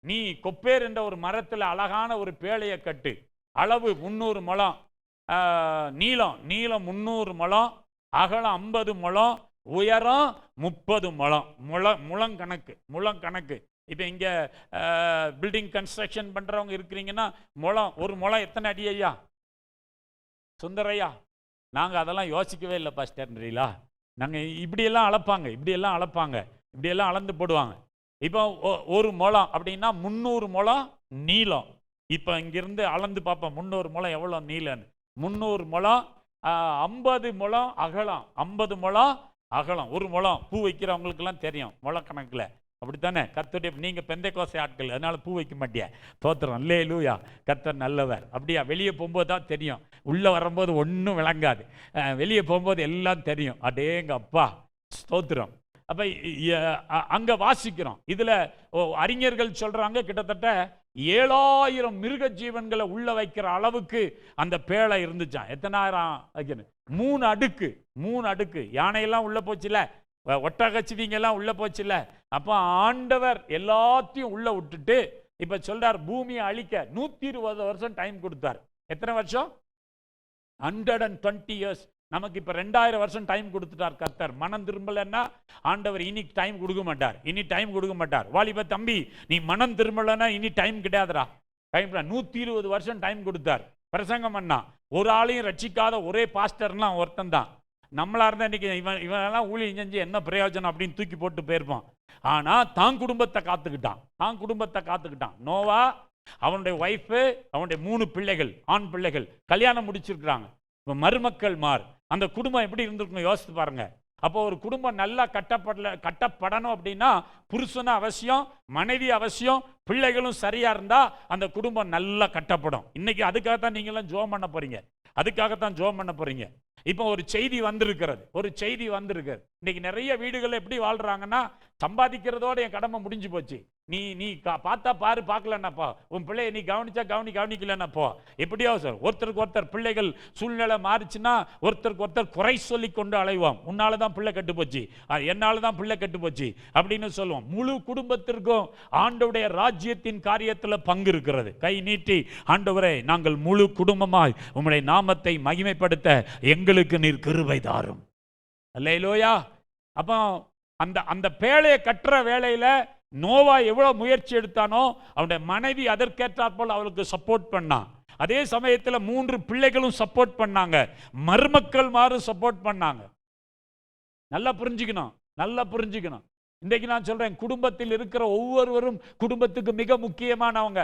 நீ கொப்பேர் என்ற ஒரு மரத்துல அழகான ஒரு பேழையை கட்டு, அளவு 300 முழம், நீளம் 300 முழம், அகலம் 50 முழம், உயரம் 30 முழம். முழம் கணக்கு. இப்போ இங்க பில்டிங் கன்ஸ்ட்ரக்ஷன் பண்றவங்க இருக்கிறீங்கன்னா ஒரு முழம் எத்தனை அடி ஐயா? சுந்தரையா, நாங்க அதெல்லாம் யோசிக்கவே இல்லை பாஸ்டர்ன்றீங்களா? நாங்க இப்படியெல்லாம் அளப்பாங்க, இப்படியெல்லாம் அளந்து போடுவாங்க. இப்போ ஒரு முழம் அப்படின்னா 300 முழம் நீளம். இப்போ இங்கிருந்து அளந்து பார்ப்போம் 300 முழம் எவ்வளோ நீளம்னு. 300 முழம் 50 முழம் அகலம். 50 முழம் அகலம். ஒரு முழம். பூ வைக்கிறவங்களுக்கெல்லாம் தெரியும் முழக்கணக்கில், அப்படித்தானே? கர்த்தருடைய நீங்கள் பெந்தைக்கோசை ஆட்கள், அதனால பூ வைக்க மாட்டியா? தோத்திரம், அல்லேலூயா, கர்த்தர் நல்லவர். அப்படியா? வெளியே போகும்போது தான் தெரியும், உள்ளே வரும்போது ஒன்றும் விளங்காது, வெளியே போகும்போது எல்லாம் தெரியும். அடேங்க அப்பா, ஸ்தோத்திரம். அப்போ அங்கே வாசிக்கிறோம். இதில் அறிஞர்கள் சொல்கிறாங்க கிட்டத்தட்ட 7000 மிருக ஜீவன்களை உள்ள வைக்கிற அளவுக்கு அந்த பேழை இருந்துச்சான். எத்தனாயிரம் வைக்கணும்? 3 அடுக்கு. 3 அடுக்கு. யானையெல்லாம் உள்ள போச்சுல, ஒட்டகச்சிவிங்கெல்லாம் உள்ள போச்சுல. அப்போ ஆண்டவர் எல்லாத்தையும் உள்ள விட்டுட்டு இப்போ சொல்றார் பூமியை அழிக்க 120 வருஷம் டைம் கொடுத்தார். எத்தனை வருஷம்? 120 இயர்ஸ். நமக்கு இப்போ 2000 வருஷம் டைம் கொடுத்துட்டார் கர்த்தர். மனம் திரும்பலன்னா ஆண்டவர் இனி டைம் கொடுக்க மாட்டார். இனி டைம் கொடுக்க மாட்டார். வாலிப தம்பி, நீ மனம் திரும்பலன்னா இனி டைம் கிடையாதுடா. டைம் 120 வருஷம் டைம் கொடுத்தார். பிரசங்கம் பண்ணா ஒரு ஆளையும் ரட்சிக்காத ஒரே பாஸ்டர்லாம் ஒருத்தன் தான். நம்மளா இருந்தா இன்னைக்கு இவனெல்லாம் ஊழியம் செஞ்சு என்ன பிரயோஜனம் அப்படின்னு தூக்கி போட்டு போயிருப்பான். ஆனா தான் குடும்பத்தை காத்துக்கிட்டான். நோவா, அவனுடைய ஒய்ஃபு, அவனுடைய 3 பிள்ளைகள், ஆண் பிள்ளைகள் கல்யாணம் முடிச்சிருக்கிறாங்க. இப்போ மருமக்கள் அந்த குடும்பம் எப்படி இருந்திருக்கும் யோசித்து பாருங்க. அப்போ ஒரு குடும்பம் நல்லா கட்டப்படணும் அப்படின்னா புருஷனும் அவசியம், மனைவி அவசியம், பிள்ளைகளும் சரியா இருந்தா அந்த குடும்பம் நல்லா கட்டப்படும். இன்னைக்கு அதுக்காகத்தான் நீங்களாம் ஜோம் பண்ண போறீங்க. இப்போ ஒரு செய்தி வந்திருக்கிறது. இன்னைக்கு நிறைய வீடுகள் எப்படி வாழ்றாங்கன்னா, சம்பாதிக்கிறதோட என் கடமை முடிஞ்சு போச்சு. நீ பார்த்தா பாரு, பார்க்கலன்னாப்பா, உன் பிள்ளைய நீ கவனிச்சா கவனிக்கலன்னாப்போ. எப்படியோ சார், ஒருத்தருக்கு ஒருத்தர் பிள்ளைகள் சூழ்நிலை மாறிச்சுன்னா ஒருத்தருக்கு ஒருத்தர் குறை சொல்லி கொண்டு அலைவோம். உன்னால தான் பிள்ளை கெட்டு போச்சு, என்னால தான் பிள்ளை கெட்டு போச்சு அப்படின்னு சொல்லுவோம். முழு குடும்பத்திற்கும் ஆண்டவருடைய ராஜ்யத்தின் காரியத்தில் பங்கு இருக்கிறது. கை நீட்டி, ஆண்டவரே, நாங்கள் முழு குடும்பமாய் உம்முடைய நாமத்தை மகிமைப்படுத்த எங்களுக்கு நீர் கிருபை தாரும். அல்லேலூயா. அப்போ அந்த பேழையை கட்டுற வேளையில நோவா எவ்வளவு முயற்சி எடுத்தானோ அவனுடைய மனைவி அதற்கேற்றாற்போல் அவளுக்கு சப்போர்ட் பண்ணான். அதே சமயத்தில் 3 பிள்ளைகளும் சப்போர்ட் பண்ணாங்க, மருமக்கள் சப்போர்ட் பண்ணாங்க. நல்லா புரிஞ்சுக்கணும். இன்றைக்கு நான் சொல்றேன், குடும்பத்தில் இருக்கிற ஒவ்வொருவரும் குடும்பத்துக்கு மிக முக்கியமானவங்க.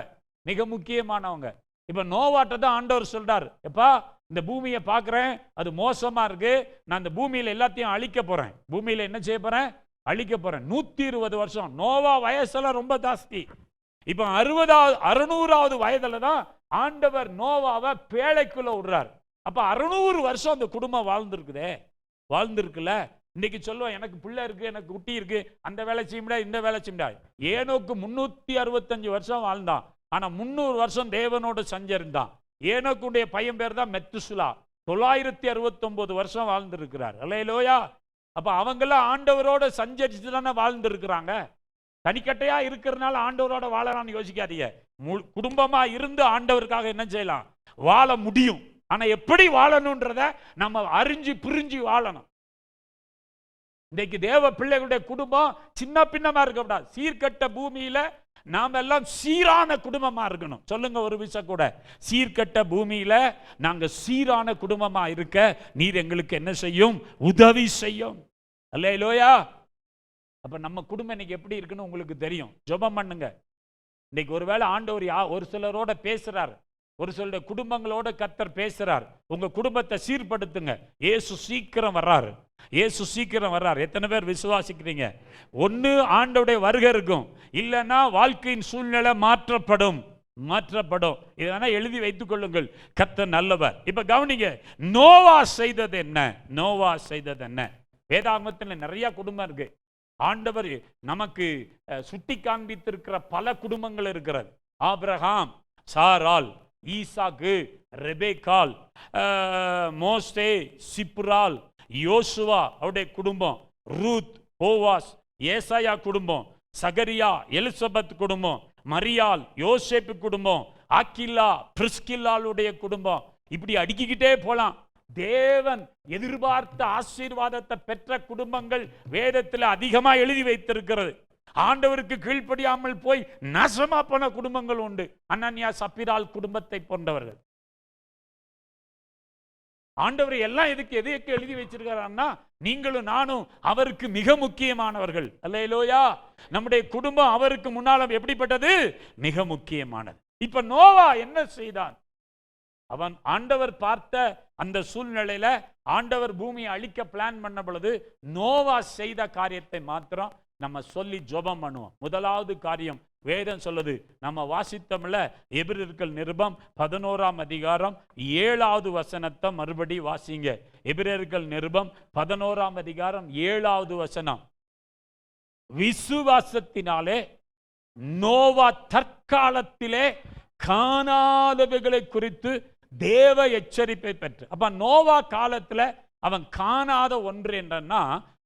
இப்ப நோவாட்ட தான் ஆண்டவர் சொல்றார், எப்பா இந்த பூமியை பார்க்கிறேன், அது மோசமா இருக்கு, நான் இந்த பூமியில எல்லாத்தையும் அழிக்க போறேன். பூமியில என்ன செய்ய போறேன்? அழிக்க போறேன். 120 வருஷம். நோவா வயசுல ரொம்ப ஜாஸ்தி. இப்ப 600வது வயதுல தான் ஆண்டவர் நோவாவை பேழைக்குள்ள விடுறார். அப்ப 600 வருஷம் அந்த குடும்பம் வாழ்ந்திருக்குல்ல. இன்னைக்கு சொல்லுவோம், எனக்கு பிள்ளை இருக்கு, எனக்கு குட்டி இருக்கு, அந்த வேலை செய்ய முடியாது, இந்த வேலை செய்ய முடியாது. ஏனோக்கு 365 வருஷம் வாழ்ந்தான். ஆனா 300 வருஷம் தேவனோடு சஞ்சரிந்தான். ஏனோக்குடைய பையன் பேர் தான் மெத்துசுலா. 969 வருஷம் வாழ்ந்திருக்கிறார். அல்லேலூயா. அப்ப அவங்கெல்லாம் ஆண்டவரோட சஞ்சரிச்சு தானே வாழ்ந்திருக்கிறாங்க. தனிக்கட்டையா இருக்கிறதுனால ஆண்டவரோட வாழலாம்னு யோசிக்காதீங்க. குடும்பமா இருந்து ஆண்டவருக்காக என்ன செய்யலாம்? வாழ முடியும். ஆனா எப்படி வாழணும்ன்றத நம்ம அறிஞ்சு புரிஞ்சு வாழணும். இன்னைக்கு தேவ பிள்ளைகளுடைய குடும்பம் சின்ன பின்னமா இருக்கக்கூடாது. சீர்கட்ட பூமியில நாம் எல்லாம் சீரான குடும்பமா இருக்கணும். சொல்லுங்க ஒரு விஷயம் கூட, சீர்கட்ட பூமியில நாங்க சீரான குடும்பமா இருக்க நீர் எங்களுக்கு என்ன செய்யும்? உதவி செய்யும். அல்லேலூயா. அப்ப நம்ம குடும்பம் இன்னைக்கு எப்படி இருக்குன்னு உங்களுக்கு தெரியும். ஜெபம் பண்ணுங்க. இன்னைக்கு ஒருவேளை ஆண்டவர் ஒரு சிலரோட பேசுறாரு, ஒரு சில குடும்பங்களோட கர்த்தர் பேசுறார். உங்க குடும்பத்தை சீர்படுத்துங்க. இயேசு சீக்கிரம் வர்றார். எத்தனை பேர் விசுவாசிக்கிறீங்க? ஒன்னு ஆண்டவருடைய வருகை இருக்கும், இல்லைன்னா வாழ்க்கையின் சூழ்நிலை மாற்றப்படும். இதெல்லாம் எழுதி வைத்துக் கொள்ளுங்கள். கர்த்தர் நல்லவர். இப்ப கவனிங்க, நோவா செய்தது என்ன? வேதாகமத்தில் நிறைய குடும்பம் இருக்கு. ஆண்டவர் நமக்கு சுட்டி காண்பித்திருக்கிற பல குடும்பங்கள் இருக்கிறது. ஆபிரகாம், சாராள், ஈசாக்கு, ரெபேக்காள், மோசே, சிப்ரால், யோசுவா அவருடைய குடும்பம், ரூத், போவாஸ், ஏசாயா குடும்பம், சகரியா, எலிசபெத் குடும்பம், மரியாள், யோசேப்பு குடும்பம், ஆக்கில்லா, பிரிஸ்கில்லாளுடைய குடும்பம், இப்படி அடுக்கிக்கிட்டே போலாம். தேவன் எதிர்பார்த்த ஆசீர்வாதத்தை பெற்ற குடும்பங்கள் வேதத்தில் அதிகமா எழுதி வைத்திருக்கிறது. ஆண்டவருக்கு கீழ்ப்படியாமல் போய் நாசமா போன குடும்பங்கள் உண்டு. அனனியா, சப்பிரால் குடும்பத்தை போன்றவர்கள். ஆண்டவர் எல்லாம் எதுக்கு எழுதி வச்சிருக்காருன்னா, நீங்களும் நானும் அவருக்கு மிக முக்கியமானவர்கள். அல்லேலூயா. நம்முடைய குடும்பம் அவருக்கு முன்னாலும் எப்படிப்பட்டது? மிக முக்கியமானது. இப்ப நோவா என்ன செய்தான்? அவன் ஆண்டவர் பார்த்த அந்த சூழ்நிலையில ஆண்டவர் பூமியை அழிக்க பிளான் பண்ண பொழுது நோவா செய்த காரியத்தை மாத்திரம் நம்ம சொல்லி ஜெபம் பண்ணுவோம். முதலாவது காரியம் வேதம் சொல்லுது, நம்ம வாசித்தோம்ல, எபிரெயர்கள் நிருபம் 11ஆம் அதிகாரம் 7வது வசனத்தை மறுபடி வாசிங்க. எபிரெயர்கள் நிருபம் 11ஆம் அதிகாரம் 7வது வசனம். விசுவாசத்தினாலே நோவா தற்காலத்திலே காணாதவைகளை குறித்து தேவ எச்சரிப்பை பெற்று. அப்ப நோவா காலத்துல அவன் காணாத ஒன்று என்னன்னா,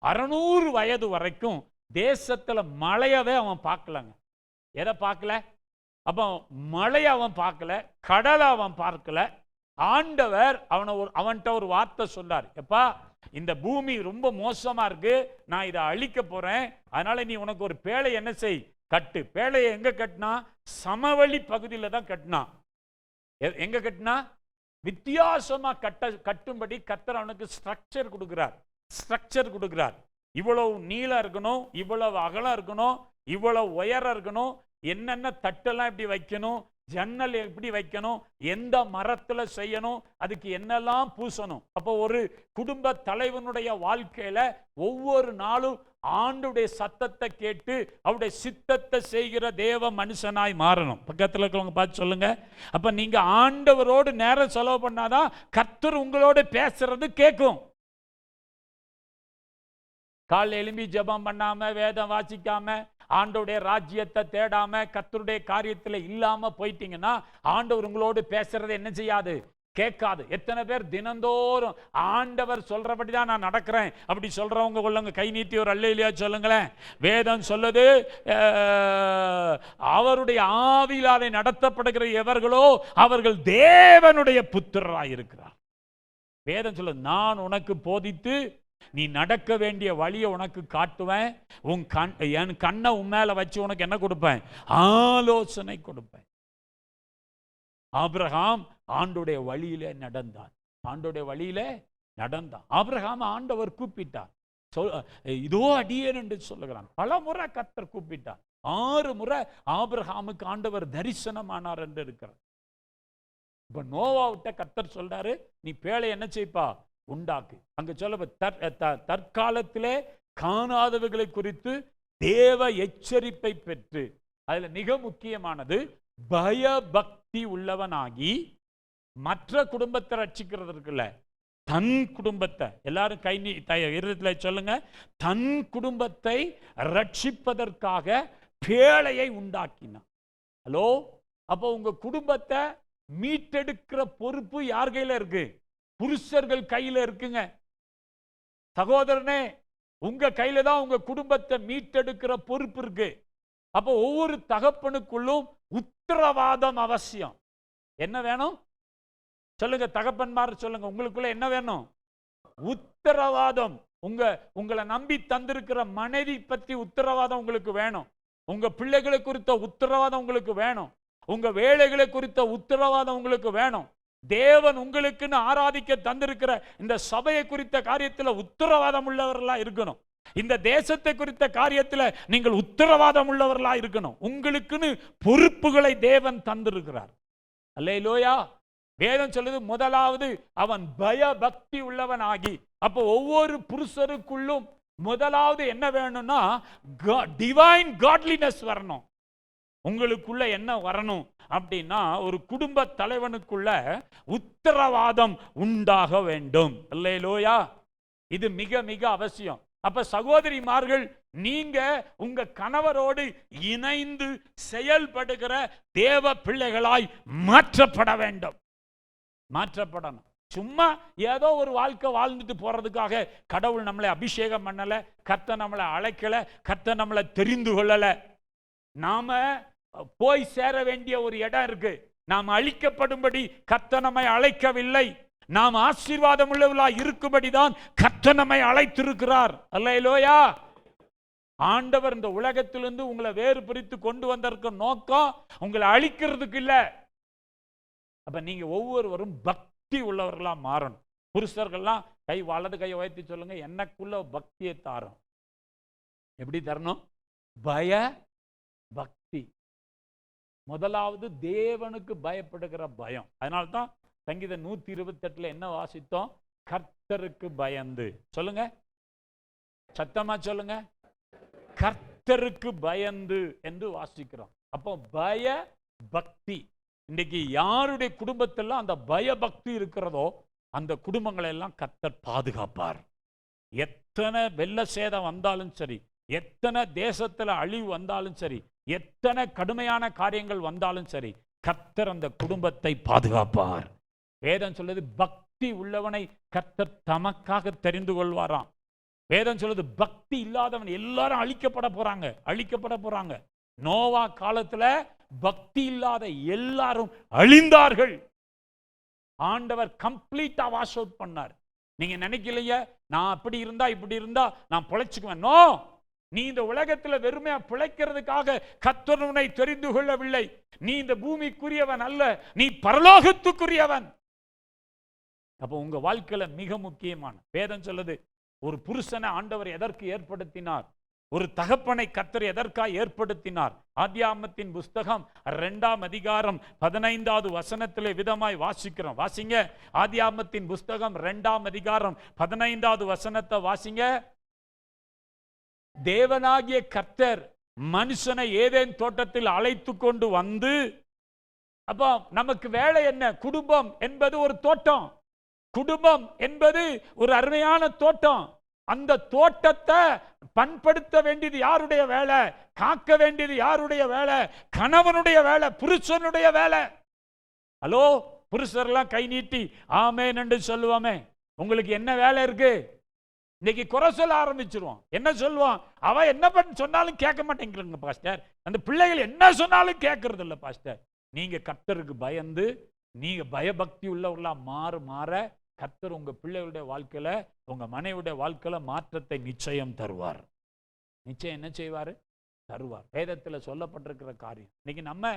600 வயது வரைக்கும் தேசத்துல மழையவே அவன் பார்க்கலங்க. எதை பார்க்கல? அப்போ மழையை அவன் பார்க்கல, கடலை அவன் பார்க்கல. ஆண்டவர் அவன்கிட்ட ஒரு வார்த்தை சொன்னார், எப்பா இந்த பூமி ரொம்ப மோசமா இருக்கு, நான் இதை அழிக்க போறேன், அதனால நீ உனக்கு ஒரு பேழை என்ன செய், கட்டு. பேழையை எங்க கட்டினா? சமவெளி பகுதியில தான் கட்டினா. எங்க கட்டினா? வித்தியாசமா கட்டும்படி கர்த்தர் அவனுக்கு ஸ்ட்ரக்சர் கொடுக்கிறார். இவ்வளவு நீளம் இருக்கணும், இவ்வளவு அகலம் இருக்கணும், இவ்வளவு உயரம் இருக்கணும், என்னென்ன தட்டெல்லாம் எப்படி வைக்கணும், ஜன்னல் எப்படி வைக்கணும், எந்த மரத்துல செய்யணும், அதுக்கு என்னெல்லாம் பூசணும். அப்போ ஒரு குடும்ப தலைவனுடைய வாழ்க்கையில ஒவ்வொரு நாளும் ஆண்டுடைய சத்தத்தை கேட்டு அவருடைய சித்தத்தை செய்கிற தேவ மனுஷனாய் மாறணும். பக்கத்தில் இருக்கிறவங்க பார்த்து சொல்லுங்க. அப்ப நீங்க ஆண்டவரோடு நேரம் செலவு பண்ணாதான் கர்த்தர் உங்களோடு பேசுறது கேட்கும். காலைல எழும்பி ஜெபம் பண்ணாம, வேதம் வாசிக்காம, ஆண்டவருடைய ராஜ்யத்தை தேடாம, கர்த்தருடைய காரியத்துல இல்லாம போயிட்டீங்கன்னா ஆண்டவர் உங்களோடு பேசுறது என்ன செய்யாது? கேட்காது. எத்தனை பேர் தினந்தோறும் ஆண்டவர் சொல்றபடிதான் நான் நடக்கிறேன் அப்படி சொல்றவங்க கொள்ளுங்க, கை நீட்டி ஒரு அல்லேலூயா சொல்லுங்களேன். வேதம் சொல்லுது, அவருடைய ஆவியினாலே நடத்தப்படுகிற எவர்களோ அவர்கள் தேவனுடைய புத்திரராய் இருக்கிறார். வேதம் சொல்லுது, நான் உனக்கு போதித்து நீ நடக்க வேண்டிய வழியை உனக்கு காட்டுவேன், என் கண்ணை உன் மேல வச்சு உனக்கு என்ன கொடுப்பேன்? ஆலோசனை கொடுப்பேன். ஆபிரகாம் ஆண்டோடைய வழியிலே நடந்தான். ஆபிரகாம் ஆண்டவர் கூப்பிட்டார், இதோ அடியேன் என்று சொல்லுகிறான். பல முறை கர்த்தர் கூப்பிட்டார். 6 முறை ஆபிரகாமுக்கு ஆண்டவர் தரிசனமானார் என்று இருக்கிறார். இப்ப நோவாவிட்ட கர்த்தர் சொல்றாரு, நீ பேழை என்ன செய்ப்பா? உண்டாக்கு. அங்க சொல்ல தற்காலத்திலே காணாதவைகளை குறித்து தேவ எச்சரிப்பை பெற்று, அதுல மிக முக்கியமானது பயபக்தி உள்ளவனாகி மற்ற குடும்பத்தை ரட்சிக்கிறதுக்குல்ல, தன் குடும்பத்தை, எல்லாரும் கை இருதயத்துல சொல்லுங்க, தன் குடும்பத்தை ரட்சிப்பதற்காக பேழையை உண்டாக்கினான். ஹலோ, அப்போ உங்க குடும்பத்தை மீட்டெடுக்கிற பொறுப்பு யார் கையில இருக்கு? புருஷர்கள் கையில இருக்குங்க. சகோதரனே, உங்க கையில தான் உங்க குடும்பத்தை மீட்டெடுக்கிற பொறுப்பு இருக்கு. அப்போ ஒவ்வொரு தகப்பனுக்குள்ளும் உத்தரவாதம் அவசியம். என்ன வேணும் சொல்லுங்க, தகப்பன்மார் சொல்லுங்க, உங்களுக்குள்ள என்ன வேணும்? உத்தரவாதம். உங்களை நம்பி தந்திருக்கிற மனைவி பற்றி உத்தரவாதம் உங்களுக்கு வேணும். உங்க பிள்ளைகளை குறித்த உத்தரவாதம் உங்களுக்கு வேணும். உங்க வேலைகளை குறித்த உத்தரவாதம் உங்களுக்கு வேணும். தேவன் உங்களுக்குன்னு ஆராதிக்க தந்திருக்கிற இந்த சபையை குறித்த காரியத்தில் உத்தரவாதம் உள்ளவர்களா இருக்கணும். இந்த தேசத்தை குறித்த காரியத்தில் நீங்கள் உத்தரவாதம் உள்ளவர்களா இருக்கணும். உங்களுக்குன்னு பொறுப்புகளை தேவன் தந்திருக்கிறார். அல்லேலூயா. வேதம் சொல்லுது, முதலாவது அவன் பயபக்தி உள்ளவன் ஆகி. அப்போ ஒவ்வொரு புருஷருக்குள்ளும் முதலாவது என்ன வேணும்னா டிவைன் காட்லினஸ் வரணும். உங்களுக்குள்ள என்ன வரணும் அப்படின்னா, ஒரு குடும்ப தலைவனுக்குள்ள உத்தரவாதம் உண்டாக வேண்டும். அல்லேலூயா. இது மிக மிக அவசியம். அப்ப சகோதரிமார்கள், நீங்க உங்க கணவரோடு இணைந்து செயல்படுகிற தேவ பிள்ளைகளாய் மாற்றப்பட வேண்டும். மாற்றப்படணும். சும்மா ஏதோ ஒரு வாழ்க்கை வாழ்ந்துட்டு போறதுக்காக கடவுள் நம்மளை அபிஷேகம் பண்ணல, கர்த்தர் நம்மளை அழைக்கல, கர்த்தர் நம்மளை தெரிந்து கொள்ளல. நாம போய் சேர வேண்டிய ஒரு இடம் இருக்கு. நாம் அழிக்கப்படும்படி கர்த்தர் நம்மை அழைக்கவில்லை. நாம் ஆசீர்வாதம் உள்ளவர்களா இருக்கும்படிதான் கர்த்தர் நம்மை அழைத்திருக்கிறார். அல்லேலூயா. ஆண்டவர் இந்த உலகத்திலிருந்து உங்களை வேறு பிரித்து கொண்டு வந்திருக்க நோக்கம் உங்களை அழிக்கிறதுக்கு இல்ல. அப்ப நீங்க ஒவ்வொருவரும் பக்தி உள்ளவர்களா மாறணும். புருஷர்கள்லாம் வலது கையை உயர்த்தி சொல்லுங்க, எனக்குள்ள பக்தியை தாரும். எப்படி தரணும்? பய பக்தி. முதலாவது தேவனுக்கு பயப்படுகிற பயம். அதனால்தான் சங்கீதம் 128 என்ன வாசித்தோம்? கர்த்தருக்கு பயந்து. சொல்லுங்க, சத்தமா சொல்லுங்க, கர்த்தருக்கு பயந்து என்று வாசிக்கிறோம். அப்போ பய பக்தி. இன்னைக்கு யாருடைய குடும்பத்தில் அந்த பயபக்தி இருக்கிறதோ அந்த குடும்பங்களை எல்லாம் கர்த்தர் பாதுகாப்பார். எத்தனை வெள்ள சேதம் வந்தாலும் சரி, எத்தனை தேசத்துல அழிவு வந்தாலும் சரி, எத்தனை கடுமையான காரியங்கள் வந்தாலும் சரி, கர்த்தர் அந்த குடும்பத்தை பாதுகாப்பார். வேதம் சொல்லுது, பக்தி உள்ளவனை கர்த்தர் தமக்காக தெரிந்து கொள்வாராம். வேதம் சொல்லுது, பக்தி இல்லாதவன் எல்லாரும் அழிக்கப்பட போறாங்க. நோவா காலத்துல பக்தி இல்லாத எல்லாரும் அழிந்தார்கள். ஆண்டவர் கம்ப்ளீட்டா வாஷ் அவுட் பண்ணார். நீங்க நினைக்கலையே, நான் அப்படி இருந்தா இப்படி இருந்தா நான் பிழைச்சுக்குவேன். நோ, நீ இந்த உலகத்துல வெறுமையா பிழைக்கிறதுக்காக கர்த்தர் உன்னை தெரிந்து கொள்ளவில்லை. நீ இந்த பூமிக்குரியவன் அல்ல, நீ பரலோகத்துக்குரியவன். அப்போ உங்க வாழ்க்கையில மிக முக்கியமான வேதம் சொல்லுது, ஒரு புருஷனை ஆண்டவர் எதற்கு ஏற்படுத்தினார்? ஒரு தகப்பனை கர்த்தர் எதற்காக ஏற்படுத்தினார்? ஆதியாகமத்தின் புஸ்தகம் 2ஆம் அதிகாரம் 15வது வசனத்திலே விதமாய் வாசிக்கிறோம். வாசிங்க, ஆதியாகமத்தின் புஸ்தகம் 2ஆம் அதிகாரம் 15வது வசனத்தை வாசிங்க. தேவனாகிய கர்த்தர் மனுஷனை ஏதேன் தோட்டத்தில் அழைத்து கொண்டு வந்து, அப்போ நமக்கு வேலை என்ன? குடும்பம் என்பது ஒரு தோட்டம். குடும்பம் என்பது ஒரு அருமையான தோட்டம். அந்த தோட்டத்தை பண்படுத்த வேண்டியது யாருடைய வேலை? காக்க வேண்டியது யாருடைய வேலை? கணவனுடைய வேலை, புருஷனுடைய வேலை. ஹலோ, புருஷர்லாம் கை நீட்டி ஆமேன் என்று சொல்லுவோமே. உங்களுக்கு என்ன வேலை இருக்கு? இன்னைக்கு குறை சொல்ல ஆரம்பிச்சிருவோம். என்ன சொல்லுவோம்? அவ என்ன பண்ண சொன்னாலும் கேட்க மாட்டேங்கிறாங்க பாஸ்டர். அந்த பிள்ளைகள் என்ன சொன்னாலும் கேட்கறது இல்லை பாஸ்டர். நீங்க கர்த்தருக்கு பயந்து, நீங்க பயபக்தி உள்ளவர்களா மாற கர்த்தர் உங்க பிள்ளைகளுடைய வாழ்க்கையில, உங்க மனைவியுடைய வாழ்க்கையில மாற்றத்தை நிச்சயம் தருவார். நிச்சயம் என்ன செய்வார்? தருவார். வேதத்துல சொல்லப்பட்டிருக்கிற காரியம். இன்னைக்கு நம்ம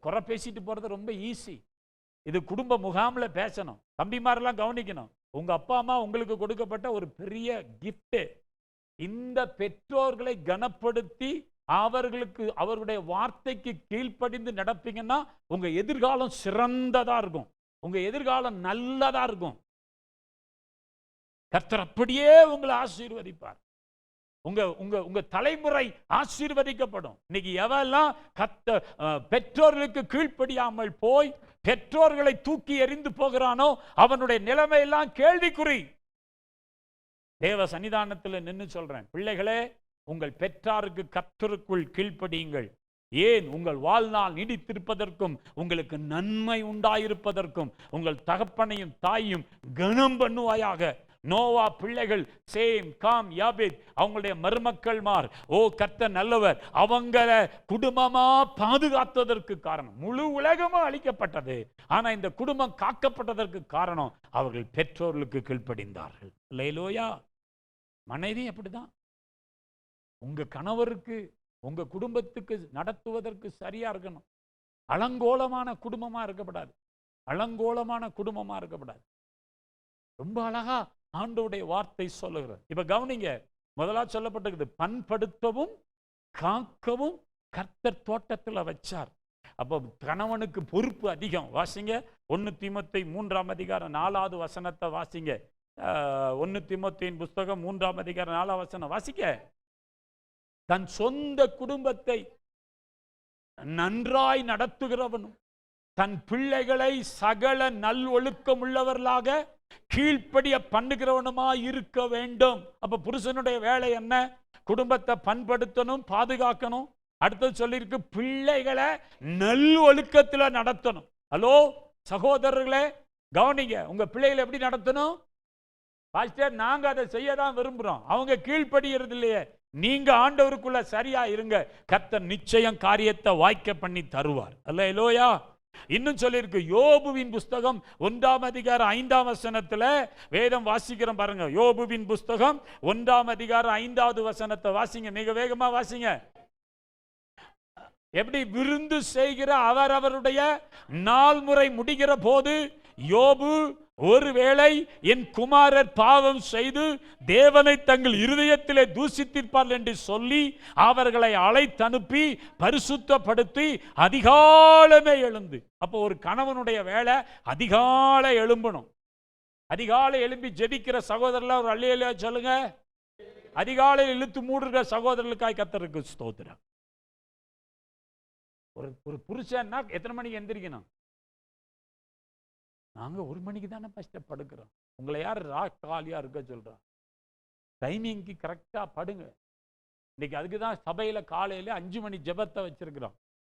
குறை பேசிட்டு போறது ரொம்ப ஈஸி. இது குடும்ப முகாம்ல பேசணும். தம்பிமாரெல்லாம் கவனிக்கணும். உங்க அப்பா அம்மா உங்களுக்கு கொடுக்கப்பட்ட ஒரு பெரிய கிஃப்ட். இந்த பெற்றோர்களை கனப்படுத்தி அவர்களுக்கு அவர்களுடைய வார்த்தைக்கு கீழ்ப்படிந்து நடப்பீங்கன்னா உங்க எதிர்காலம் சிறந்ததா இருக்கும். உங்க எதிர்காலம் நல்லதா இருக்கும். கர்த்தர் அப்படியே உங்களை ஆசீர்வதிப்பார். உங்க உங்க உங்க தலைமுறை ஆசீர்வதிக்கப்படும். இன்னைக்கு எவெல்லாம் பெற்றோர்களுக்கு கீழ்ப்படியாமல் போய் பெற்றோர்களை தூக்கி எறிந்து போகிறானோ அவனுடைய நிலைமையெல்லாம் கேள்விக்குறி. தேவ சன்னிதானத்தில் நின்று சொல்றேன், பிள்ளைகளே, உங்கள் பெற்றாருக்கு கர்த்தருக்குள் கீழ்ப்படியுங்கள். ஏன்? உங்கள் வாழ்நாள் நீடித்திருப்பதற்கும் உங்களுக்கு நன்மை உண்டாயிருப்பதற்கும் உங்கள் தகப்பனையும் தாயும் கனம் பண்ணுவாயாக. நோவா பிள்ளைகள் சேம், காம், யாபேத் அவங்களுடைய மருமக்கள்மார், ஓ கர்த்தர் நல்லவர், அவங்கள குடும்பமா பாதுகாத்ததற்கு காரணம், முழு உலகமும் அழிக்கப்பட்டது, ஆனா இந்த குடும்பம் காக்கப்பட்டதற்கு காரணம் அவர்கள் பெற்றோர்களுக்கு கீழ்ப்படிந்தார்கள். அல்லேலூயா. மனைவி அப்படிதான். உங்க கணவருக்கு, உங்க குடும்பத்துக்கு நடத்துவதற்கு சரியா இருக்கணும். அலங்கோலமான குடும்பமா இருக்கப்படாது. அலங்கோலமான குடும்பமா இருக்கப்படாது. ரொம்ப அழகா ஆண்டவருடைய வார்த்தை சொல்லுகிறது. இப்ப கவனிங்க, முதலாவது சொல்லப்பட்டிருக்குது, பண்படுத்தவும் காக்கவும் கர்த்தர் தோட்டத்துல வச்சார். அப்போ கணவனுக்கு பொறுப்பு அதிகம். வாசிங்க 1 தீமோத்தேயு 3ஆம் அதிகாரம் 4வது வசனத்தை வாசிங்க. 1 தீமோத்தேயின் புஸ்தகம் 3ஆம் அதிகாரம் 4ஆம் வசனம் வாசிக்க. தன் சொந்த குடும்பத்தை நன்றாய் நடத்துகிறவனும் தன் பிள்ளைகளை சகல நல் ஒழுக்கம் உள்ளவர்களாக கீழ்ப்படிய பண்ணுகிறவனுமா இருக்க வேண்டும். அப்ப புருஷனுடைய வேலை என்ன? குடும்பத்தை பண்படுத்தணும், பாதுகாக்கணும். அடுத்தது சொல்லியிருக்கு, பிள்ளைகளை நல் ஒழுக்கத்துல நடத்தணும். ஹலோ சகோதரர்களே, கவனிங்க, உங்க பிள்ளைகளை எப்படி நடத்தணும்? பாஸ்டர், நாங்க அதை செய்யதான் விரும்புறோம், அவங்க கீழ்ப்படிகிறது இல்லையே. நீங்க ஆண்டவருக்குள்ள சரியா இருங்க, கர்த்தர் நிச்சயம் காரியத்தை வாய்க்க பண்ணி தருவார். அல்லேலூயா. இன்னும் சொல்லியிருக்கு, யோபுவின் புஸ்தகம் 1ஆம் அதிகாரம் 5ஆம் வசனத்துல வேதம் வாசிக்கிறோம் பாருங்க. யோபுவின் புஸ்தகம் 1ஆம் அதிகாரம் 5வது வசனத்தை வாசிங்க, மிக வேகமா வாசிங்க. எப்படி விருந்து செய்கிற அவரவருடைய நாள் முறை முடிகிற போது யோபு ஒருவேளை என் குமாரர் பாவம் செய்து தேவனை தங்கள் இருதயத்திலே தூசித்திருப்பார்கள் என்று சொல்லி அவர்களை அழைத்தனுப்பி பரிசுத்தப்படுத்தி அதிகாலமே எழுந்து. அப்போ ஒரு கணவனுடைய வேலை அதிகாலை எழும்பணும். அதிகாலை எழும்பி ஜெபிக்கிற சகோதரர்ல ஒரு அல்லேலூயா சொல்லுங்க. அதிகாலை இழுத்து மூடுகிற சகோதரர்களுக்காய் கர்த்தருக்கு ஸ்தோத்திரம். ஒரு புருஷன்னா எத்தனை மணிக்கு எந்திரிக்கணும்? நாங்க 1 மணிக்கு தானே படுக்கிறோம். உங்களை யார் காலியா இருக்க சொல்றா? டைமிங்க்கு கரெக்டா படுங்க. இன்னைக்கு அதுக்கு தான் சபையில காலையில 5 மணி ஜெபத்தை வச்சிருக்கிறோம்.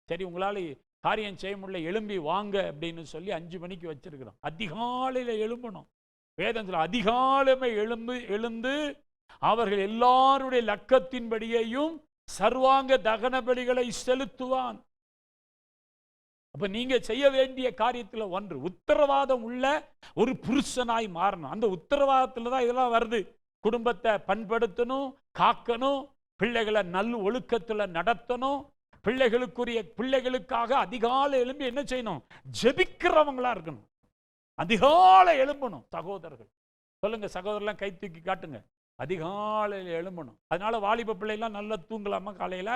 சரி, உங்களால காரியம் செய்ய முடியல, எழும்பி வாங்க அப்படின்னு சொல்லி 5 மணிக்கு வச்சிருக்கிறோம். அதிகாலையில எழும்பணும். வேதத்தில் அதிகாலமே எழுந்து அவர்கள் எல்லாருடைய லக்கத்தின்படியையும் சர்வாங்க தகன பலிகளை செலுத்துவான். அப்ப நீங்க செய்ய வேண்டிய காரியத்துல ஒன்று, உத்தரவாதம் உள்ள ஒரு புருஷனாய் மாறணும். அந்த உத்தரவாதத்துல தான் இதெல்லாம் வருது. குடும்பத்தை பண்படுத்தணும், காக்கணும், பிள்ளைகளை நல்ல ஒழுக்கத்துல நடத்தணும், பிள்ளைகளுக்காக அதிகாலை எழும்பி என்ன செய்யணும்? ஜெபிக்கிறவங்களா இருக்கணும். அதிகாலை எழும்பணும். சகோதரர்கள் சொல்லுங்க, சகோதரர்லாம் கை தூக்கி காட்டுங்க. அதிகாலையில் எழும்பணும். அதனால வாலிப பிள்ளைலாம் நல்லா தூங்கலாமா காலையில?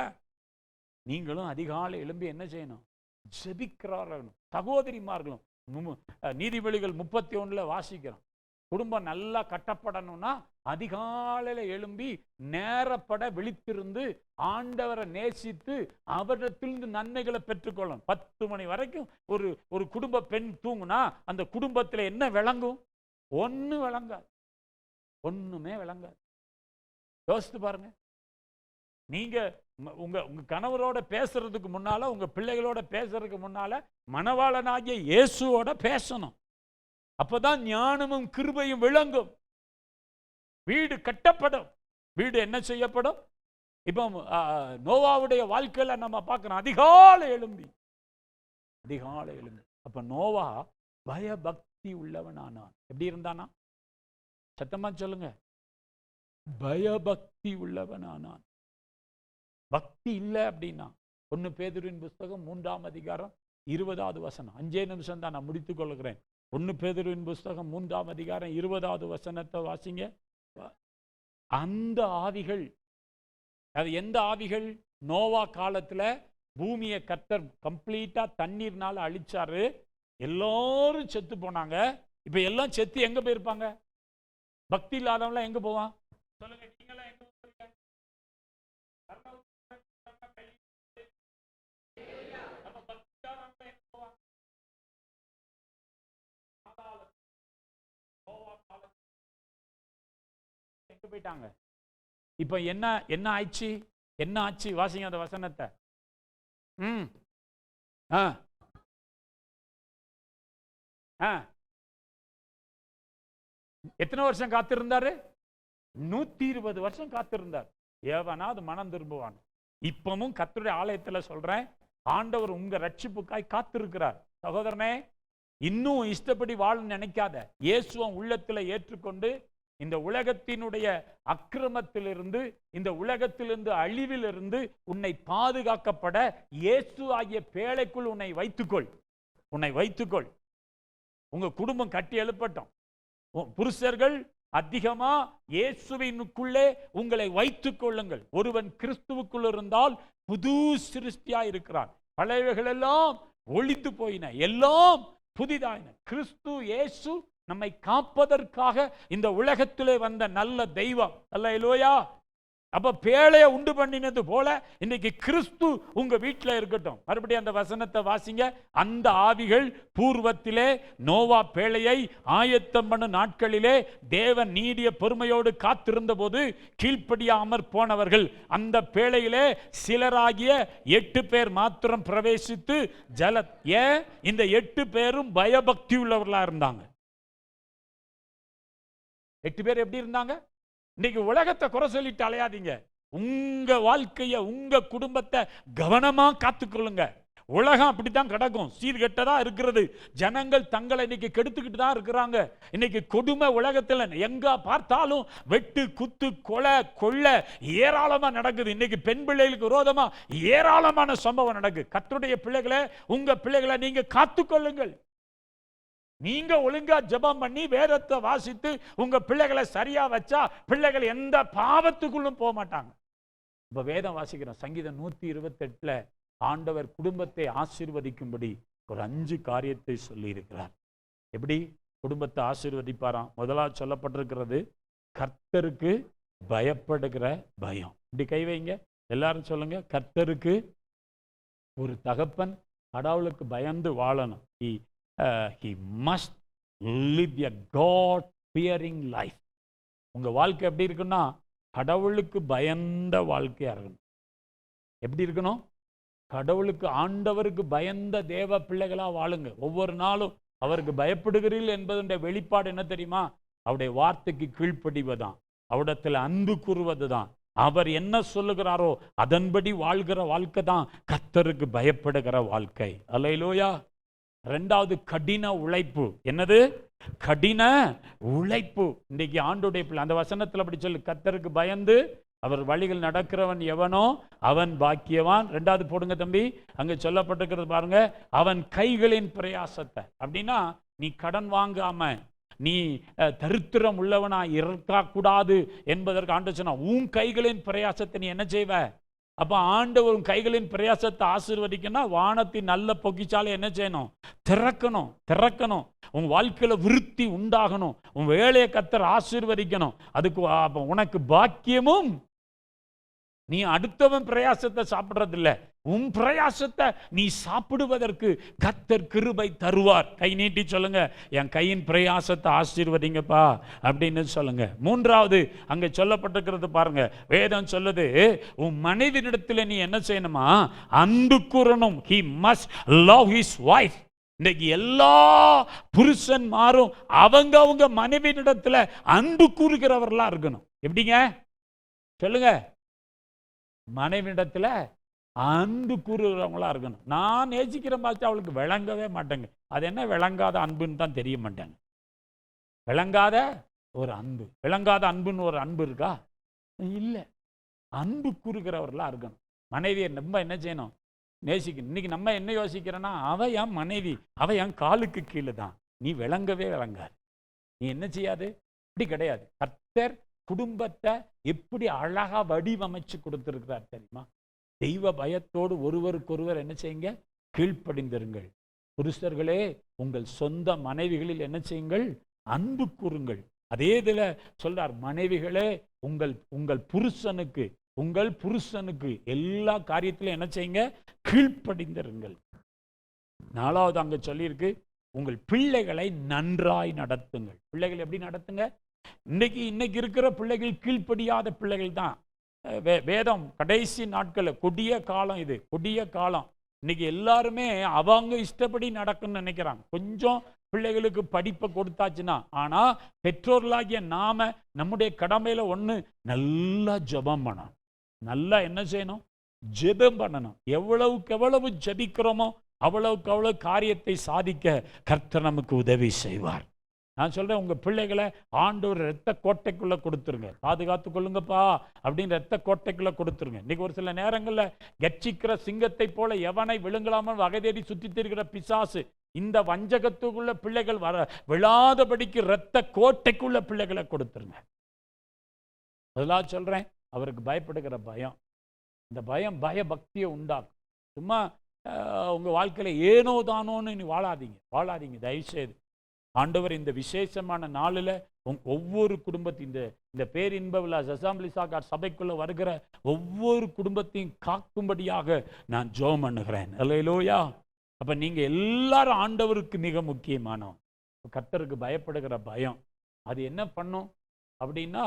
நீங்களும் அதிகாலை எழும்பி என்ன செய்யணும்? ஜெபிக்கிறார்கள். சகோதரிமார்களும் நீதிபதிகள் 31 வாசிக்கிறோம். குடும்பம் நல்லா கட்டப்படணும்னா அதிகாலையில எழும்பி நேரப்பட விழித்திருந்து ஆண்டவரை நேசித்து அவரிடத்திலிருந்து நன்மைகளை பெற்றுக்கொள்ளணும். 10 மணி வரைக்கும் ஒரு குடும்ப பெண் தூங்குனா அந்த குடும்பத்தில் என்ன விளங்கும்? ஒன்னும் விளங்காது. ஒண்ணுமே விளங்காது. யோசித்து பாருங்க. நீங்க உங்க கணவரோட பேசுறதுக்கு முன்னால, உங்க பிள்ளைகளோட பேசுறதுக்கு முன்னால மணவாளனாகிய இயேசுவோட பேசணும். அப்பதான் ஞானமும் கிருபையும் விளங்கும். வீடு கட்டப்படும். வீடு என்ன செய்யப்படும்? இப்போ நோவாவுடைய வாழ்க்கையில நம்ம பார்க்கிறோம். அதிகாலை எழும்பி. அப்ப நோவா பயபக்தி உள்ளவனானான். எப்படி இருந்தானா? சத்தமா சொல்லுங்க. பயபக்தி உள்ளவனானான். பக்தி இல்லை அப்படின்னா 1 பேதுருவின் புஸ்தகம் 3ஆம் அதிகாரம் 20வது வசனம். 5 நிமிஷம் தான் நான் முடித்துக் கொள்கிறேன். 1 பேதுருவின் புஸ்தகம் 3ஆம் அதிகாரம் 20வது வசனத்தை வாசிங்க. அந்த ஆவிகள், அது எந்த ஆவிகள்? நோவா காலத்துல பூமியை கர்த்தர் கம்ப்ளீட்டா தண்ணீர்னால அழிச்சாரு. எல்லாரும் செத்து போனாங்க. இப்ப எல்லாம் செத்து எங்க போயிருப்பாங்க? பக்தி இல்லாதவங்க எங்க போவான்? சொல்லுங்க. போயிட்டாங்க. இப்ப என்ன ஆச்சு? வாசிங்க அந்த வசனத்தை. எத்தனை வருஷம் காத்திருந்தாரு? 120 வருஷம் காத்திருந்தார். எவனாவது மனம் திரும்புவான். இப்பவும் கர்த்தருடைய ஆலயத்துல சொல்றேன், ஆண்டவர் உங்க ரட்சிப்புக்காய் காத்திருக்கிறார். சகோதரனே, இன்னும் இஷ்டப்படி வாழ நினைக்காத. இயேசுவை உள்ளத்துல ஏற்றுக்கொண்டு இந்த உலகத்தினுடைய அக்கிரமத்திலிருந்து, இந்த உலகத்திலிருந்து, அழிவிலிருந்து உன்னை பாதுகாக்கப்பட இயேசு ஆகிய பேழைக்குள் உன்னை வைத்துக்கொள். உங்க குடும்பம் கட்டி எழுப்பட்டும். புருஷர்கள் அதிகமா இயேசுவினுக்குள்ளே உங்களை வைத்துக் கொள்ளுங்கள். ஒருவன் கிறிஸ்துவுக்குள் இருந்தால் புது சிருஷ்டியா இருக்கிறான். பழையவைகள் எல்லாம் ஒழித்து போயின, எல்லாம் புதிதாயின. கிறிஸ்து இயேசு நம்மை காப்பதற்காக இந்த உலகத்திலே வந்த நல்ல தெய்வம். அல்லேலூயா. அப்ப பேழையை உண்டு பண்ணினது போல இன்னைக்கு கிறிஸ்து உங்க வீட்டில் இருக்கட்டும். மறுபடியும் அந்த வசனத்தை வாசிங்க. அந்த ஆவிகள் பூர்வத்திலே நோவா பேழையை ஆயத்தம் பண்ண நாட்களிலே தேவன் நீடிய பொறுமையோடு காத்திருந்த போது கீழ்ப்படியாமற் போனவர்கள் அந்த பேழையிலே சிலராகிய 8 பேர் மாத்திரம் பிரவேசித்து இந்த 8 பேரும் பயபக்தி உள்ளவர்களா இருந்தாங்க. 8 பேர் எப்படி இருந்தாங்க? இன்னைக்கு உலகத்தை குறை சொல்லிட்டு அலையாதீங்க. உங்க வாழ்க்கைய, உங்க குடும்பத்தை கவனமா காத்துக்கொள்ளுங்க. உலகம் அப்படித்தான் கிடக்கும், சீர்கெட்டதா இருக்கிறது. ஜனங்கள் தங்களை இன்னைக்கு கெடுத்துக்கிட்டு தான் இருக்கிறாங்க. இன்னைக்கு கொடுமை உலகத்தில் எங்க பார்த்தாலும் வெட்டு, குத்து, கொலை, கொள்ளை ஏராளமா நடக்குது. இன்னைக்கு பெண் பிள்ளைகளுக்கு விரோதமா ஏராளமான சம்பவம் நடக்குது. கர்த்தருடைய பிள்ளைகளை, உங்க பிள்ளைகளை நீங்க காத்துக்கொள்ளுங்கள். நீங்க ஒழுங்கா ஜெபம் பண்ணி வேதத்தை வாசித்து உங்க பிள்ளைகளை சரியா வச்சா பிள்ளைகள் எந்த பாவத்துக்குள்ளும் போக மாட்டாங்க. இப்ப வேதம் வாசிக்கிறோம். சங்கீதம் 128 ஆண்டவர் குடும்பத்தை ஆசீர்வதிக்கும்படி ஒரு 5 காரியத்தை சொல்லி இருக்கிறார். எப்படி குடும்பத்தை ஆசீர்வதிப்பாராம்? முதலாவது சொல்லப்பட்டிருக்கிறது கர்த்தருக்கு பயப்படுகிற பயம். இப்படி கை வைங்க, எல்லாரும் சொல்லுங்க. கர்த்தருக்கு, ஒரு தகப்பன் கடவுளுக்கு பயந்து வாழணும். He must live a God fearing life. உங்க வாழ்க்கை எப்படி இருக்குன்னா கடவுளுக்கு பயந்த வாழ்க்கையா இருக்கணும். எப்படி இருக்கணும்? கடவுளுக்கு, ஆண்டவருக்கு பயந்த தேவ பிள்ளைகளா வாழுங்க. ஒவ்வொரு நாளும் அவருக்கு பயப்படுகிறீர்கள் என்பதுடைய வெளிப்பாடு என்ன தெரியுமா? அவருடைய வார்த்தைக்கு கீழ்ப்படிவதான், அவரிடத்தில் அன்பு கூறுவதுதான், அவர் என்ன சொல்லுகிறாரோ அதன்படி வாழ்கிற வாழ்க்கை தான் கர்த்தருக்கு பயப்படுகிற வாழ்க்கை. அல்லேலூயா. ரெண்டாவது கடின உழைப்பு. என்னது? கடின உழைப்பு. இன்றைக்கு ஆண்டோடைய பிள்ளை அந்த வசனத்தில் அப்படி சொல்லு, கர்த்தருக்கு பயந்து அவர் வழிகள் நடக்கிறவன் எவனோ அவன் பாக்கியவான். ரெண்டாவது போடுங்க தம்பி, அங்க சொல்லப்பட்டிருக்கிறது பாருங்க, அவன் கைகளின் பிரயாசத்தை. அப்படின்னா நீ கடன் வாங்காம நீ தரித்திரம் உள்ளவனா இருக்கக்கூடாது என்பதற்கு ஆண்டு சொன்னா, உன் கைகளின் பிரயாசத்தை நீ என்ன செய்வ? அப்ப ஆண்டவர் உன் கைகளின் பிரயாசத்தை ஆசீர்வதிக்கணும். வானத்தின் நல்ல பொக்கிச்சாலை என்ன செய்யணும்? திறக்கணும். உன் வாழ்க்கையில விருத்தி உண்டாகணும். உன் வேலையை கர்த்தர் ஆசீர்வதிக்கணும். அதுக்கு உனக்கு பாக்கியமும். நீ அடுத்தவன் பிரயாசத்தை சாப்பிடுறது இல்ல, உன் பிரயாசத்தை நீ சாப்பிடுவதற்கு கர்த்தர் கிருபை தருவார். கை நீட்டி சொல்லுங்க, என் கையின் பிரயாசத்தை ஆசீர்வதிங்கப்பா அப்படின்னு சொல்லுங்க. மூன்றாவது அங்க சொல்லப்பட்டிருக்கிறது பாருங்க, வேதம் சொல்லுது, உன் மனைவியிடத்தில் நீ என்ன செய்யணுமா? அன்பு கூறணும். He must love his wife. இன்னைக்கு எல்லா புருஷன்மாரும் அவங்க மனைவியிடத்துல அன்பு கூறுகிறவர்களா இருக்கணும். எப்படிங்க சொல்லுங்க? மனைவியிடத்துல அன்பு கூறுகிறவங்களா இருக்கணும். நான் நேசிக்கிறேன் பார்த்து அவளுக்கு விளங்கவே மாட்டேங்க. அது என்ன விளங்காத அன்புன்னு தான் தெரிய மாட்டாங்க. விளங்காத ஒரு அன்பு, விளங்காத அன்புன்னு ஒரு அன்பு இருக்கா? இல்லை. அன்பு கூறுகிறவர்களா இருக்கணும். மனைவியை நம்ம என்ன செய்யணும்? நேசிக்கணும். இன்னைக்கு நம்ம என்ன யோசிக்கிறோன்னா, அவ என் மனைவி, அவ என் காலுக்கு கீழே தான், நீ விளங்கவே விளங்காது, நீ என்ன செய்யாது. இப்படி கிடையாது. கர்த்தர் குடும்பத்தை எப்படி அழகா வடிவமைச்சு கொடுத்திருக்கிறார் தெரியுமா? தெய்வ பயத்தோடு ஒருவருக்கொருவர் என்ன செய்யுங்க? கீழ்ப்படிந்திருங்கள். புருஷர்களே உங்கள் சொந்த மனைவிகளில் என்ன செய்யுங்கள்? அன்பு கூறுங்கள். அதே இதுல சொல்றார், மனைவிகளே உங்கள் புருஷனுக்கு எல்லா காரியத்திலும் என்ன செய்யுங்க? கீழ்ப்படிந்திருங்கள். நாலாவது அங்க சொல்லியிருக்கு, உங்கள் பிள்ளைகளை நன்றாய் நடத்துங்கள். பிள்ளைகள் எப்படி நடத்துங்க? இன்னைக்கு இருக்கிற பிள்ளைகள் கீழ்ப்படியாத பிள்ளைகள் தான். வேதம் கடைசி நாட்கள் கொடிய காலம், இது கொடிய காலம். இன்னைக்கு எல்லாருமே அவங்க இஷ்டப்படி நடக்கும்னு நினைக்கிறாங்க. கொஞ்சம் பிள்ளைகளுக்கு படிப்பை கொடுத்தாச்சுன்னா, ஆனா பெற்றோர்களாகிய நாம நம்முடைய கடமையில ஒண்ணு, நல்லா ஜெபம் பண்ணணும். நல்லா என்ன செய்யணும்? ஜெபம் பண்ணணும். எவ்வளவுக்கு எவ்வளவு ஜெபிக்கிறோமோ அவ்வளவுக்கு அவ்வளவு காரியத்தை சாதிக்க கர்த்தர் நமக்கு உதவி செய்வார். நான் சொல்றேன், உங்க பிள்ளைகளை ஆண்டவர் இரத்த கோட்டைக்குள்ள கொடுத்துருங்க. பாதுகாத்து கொள்ளுங்கப்பா அப்படின்னு இரத்த கோட்டைக்குள்ள கொடுத்துருங்க. இன்னைக்கு ஒரு சில நேரங்கள்ல கட்சிக்கிற சிங்கத்தை போல எவனை விழுங்கலாமல் வகை தேடி சுத்தி திரிகிற பிசாசு, இந்த வஞ்சகத்துக்குள்ள பிள்ளைகள் விழாதபடிக்கு இரத்த கோட்டைக்குள்ள பிள்ளைகளை கொடுத்துருங்க. அதெல்லாம் சொல்றேன், அவருக்கு பயப்படுகிற பயம். இந்த பயம் பயபக்தியை உண்டாக்கும். சும்மா உங்க வாழ்க்கையில ஏனோ தானோன்னு நீ வாழாதீங்க தயவுசெய்து. ஆண்டவர் இந்த விசேஷமான நாளில் ஒவ்வொரு குடும்பத்தையும், இந்த பேரின்ப விழா அசெம்பிளி சாகார் சபைக்குள்ள வருகிற ஒவ்வொரு குடும்பத்தையும் காக்கும்படியாக நான் ஜெபம் பண்ணுகிறேன். அல்லேலூயா. அப்ப நீங்க எல்லாரும் ஆண்டவருக்கு மிக முக்கியமானோம். கர்த்தருக்கு பயப்படுகிற பயம் அது என்ன பண்ணும் அப்படின்னா,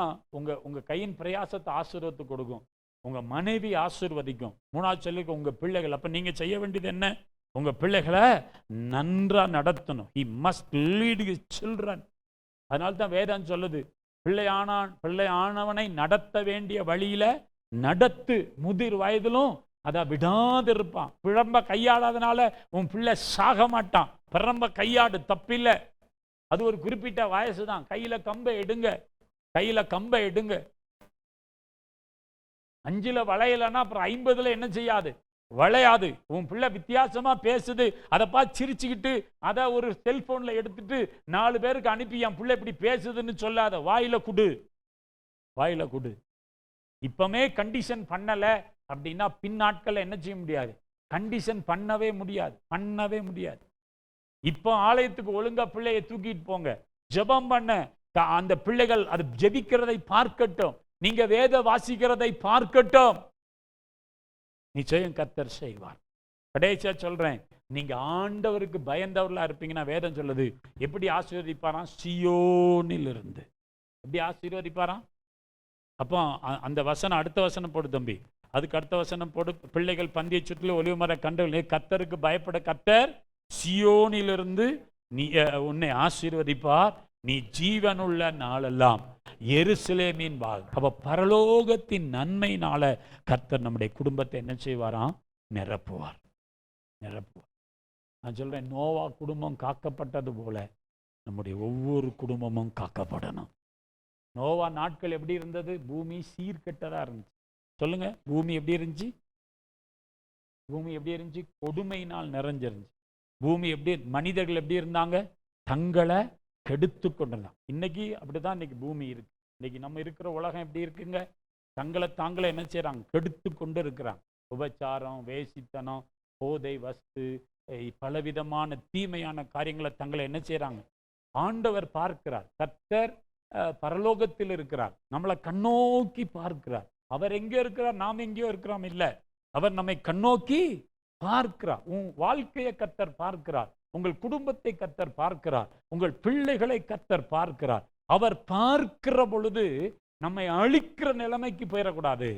உங்க கையின் பிரயாசத்தை ஆசீர்வாதத்தை கொடுக்கும், உங்க மனைவி ஆசீர்வதிக்கும். மூணாவது சொல்லிக்க உங்க பிள்ளைகள். அப்ப நீங்க செய்ய வேண்டியது என்ன? உங்க பிள்ளைகளை நன்றா நடத்தணும். He must lead his children. அதனால தான் வேதம் சொல்லுது, பிள்ளை ஆனவனை நடத்த வேண்டிய வழியில நடத்து, முதிர் வயதிலும் அதை விடாது இருப்பான். பிழம்ப கையாடாதனால உன் பிள்ளை சாக மாட்டான். பிறம்ப கையாடு, தப்பில்லை. அது ஒரு குறிப்பிட்ட வயசு தான். கையில கம்பை எடுங்க. 5ல வளையலன்னா அப்புறம் 50ல என்ன செய்யாது? வளையாது. உன் பிள்ளை வித்தியாசமா பேசுது, அதை பார்த்து சிரிச்சுக்கிட்டு அதை ஒரு செல்போன்ல எடுத்துட்டு 4 பேருக்கு அனுப்பி என் பிள்ளை இப்படி பேசுதுன்னு சொல்லாத. வாயில குடு, வாயில குடு. இப்பமே கண்டிஷன் பண்ணல அப்படின்னா பின் நாட்கள்ல என்ன செய்ய முடியாது? கண்டிஷன் பண்ணவே முடியாது, பண்ணவே முடியாது. இப்போ ஆலயத்துக்கு ஒழுங்கா பிள்ளையை தூக்கிட்டு போங்க, ஜெபம் பண்ண அந்த பிள்ளைகள் அது ஜெபிக்கிறதை பார்க்கட்டும், நீங்க வேத வாசிக்கிறதை பார்க்கட்டும். நிச்சயம் கர்த்தர் செய்வார். கடைசியா சொல்றேன், நீங்க ஆண்டவருக்கு பயந்தவர்களா இருப்பீங்கன்னா வேதம் சொல்லுது எப்படி ஆசீர்வதிப்பாராம்? சீயோனில் இருந்து. எப்படி ஆசீர்வதிப்பாராம்? அப்போ அந்த வசனம், அடுத்த வசனம் போடு தம்பி, அதுக்கு அடுத்த வசனம் போடு. பிள்ளைகள் பந்திய சுற்றில ஒலிவ மர கண்டவர்களே, கர்த்தருக்கு பயப்பட கர்த்தர் சீயோனிலிருந்து நீ உன்னை ஆசீர்வதிப்பார், நீ ஜீவனுள்ள நாளெல்லாம் எருசலேமின் வாழ். அப்ப பரலோகத்தின் நன்மையினால கர்த்தர் நம்முடைய குடும்பத்தை என்ன செய்வாராம்? நிரப்புவார், நிரப்புவார். நான் சொல்றேன், நோவா குடும்பம் காக்கப்பட்டது போல நம்முடைய ஒவ்வொரு குடும்பமும் காக்கப்படணும். நோவா நாட்கள் எப்படி இருந்தது? பூமி சீர்கெட்டதா இருந்துச்சு. சொல்லுங்க, பூமி எப்படி இருந்துச்சு? பூமி எப்படி இருந்துச்சு? கொடுமையினால் நிறைஞ்சிருந்துச்சு. பூமி எப்படி, மனிதர்கள் எப்படி இருந்தாங்க? தங்களை கெடுத்து கொண்டிருந்தாங்க. இன்னைக்கு அப்படிதான் இன்னைக்கு பூமி இருக்கு. இன்னைக்கு நம்ம இருக்கிற உலகம் எப்படி இருக்குங்க? தங்களை தாங்களே என்ன செய்யறாங்க? கெடுத்து கொண்டு இருக்கிறாங்க. உபச்சாரம், வேசித்தனம், போதை வஸ்து, பலவிதமான தீமையான காரியங்களை தங்களை என்ன செய்யறாங்க? ஆண்டவர் பார்க்கிறார். கர்த்தர் பரலோகத்தில் இருக்கிறார், நம்மளை கண்ணோக்கி பார்க்கிறார். அவர் எங்கே இருக்கிறார்? நாம் எங்கேயோ இருக்கிறோம் இல்லை, அவர் நம்மை கண்ணோக்கி பார்க்கிறார். உன் வாழ்க்கையை கர்த்தர் பார்க்கிறார், உங்கள் குடும்பத்தை கர்த்தர் பார்க்கிறார், உங்கள் பிள்ளைகளை கர்த்தர் பார்க்கிறார். அவர் பார்க்கிற பொழுது நம்மை அழிக்கிற நிலைமைக்கு போயிடக்கூடாது.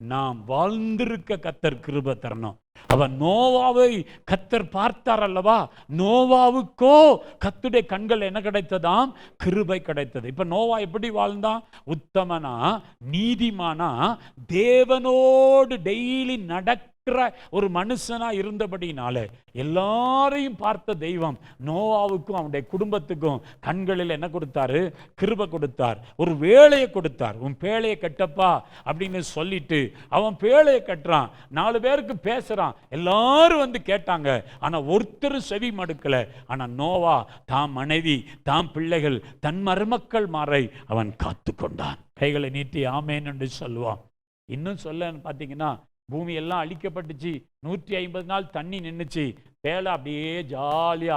நாம் வாழ்ந்திருக்க கர்த்தர் கிருபை தரணும். அவன் நோவாவை கர்த்தர் பார்த்தார் அல்லவா? நோவாவுக்கோ கர்த்தருடைய கண்கள் என்ன கிடைத்ததாம்? கிருபை கிடைத்தது. இப்ப நோவா எப்படி வாழ்ந்தான்? உத்தமனா, நீதிமானா, தேவனோடு டெய்லி நடக்கிற ஒரு மனுஷனா இருந்தபடினால எல்லாரையும் பார்த்த தெய்வம் நோவாவுக்கும் அவனுடைய குடும்பத்துக்கும் கண்களில் என்ன கொடுத்தாரு? கிருபை கொடுத்தார், ஒரு வேலையை கொடுத்தார். உன் பேழையை கட்டப்பா அப்படின்னு சொல்லிட்டு அவன் பேழையை கட்டுறான், 4 பேருக்கு பேசுறான், எல்லாரும் வந்து கேட்டாங்க. ஆனா ஒருத்தர் செவி மடுக்கல. ஆனா நோவா தாம் மனைவி, தாம் பிள்ளைகள், தன் மருமக்கள் மாறை அவன் காத்து கொண்டான். கைகளை நீட்டி ஆமேன் என்று சொல்லுவான். இன்னும் சொல்ல பார்த்தீங்கன்னா, பூமி எல்லாம் அழிக்கப்பட்டுச்சு, 150 நாள் தண்ணி நின்றுச்சு. வேலை அப்படியே ஜாலியா,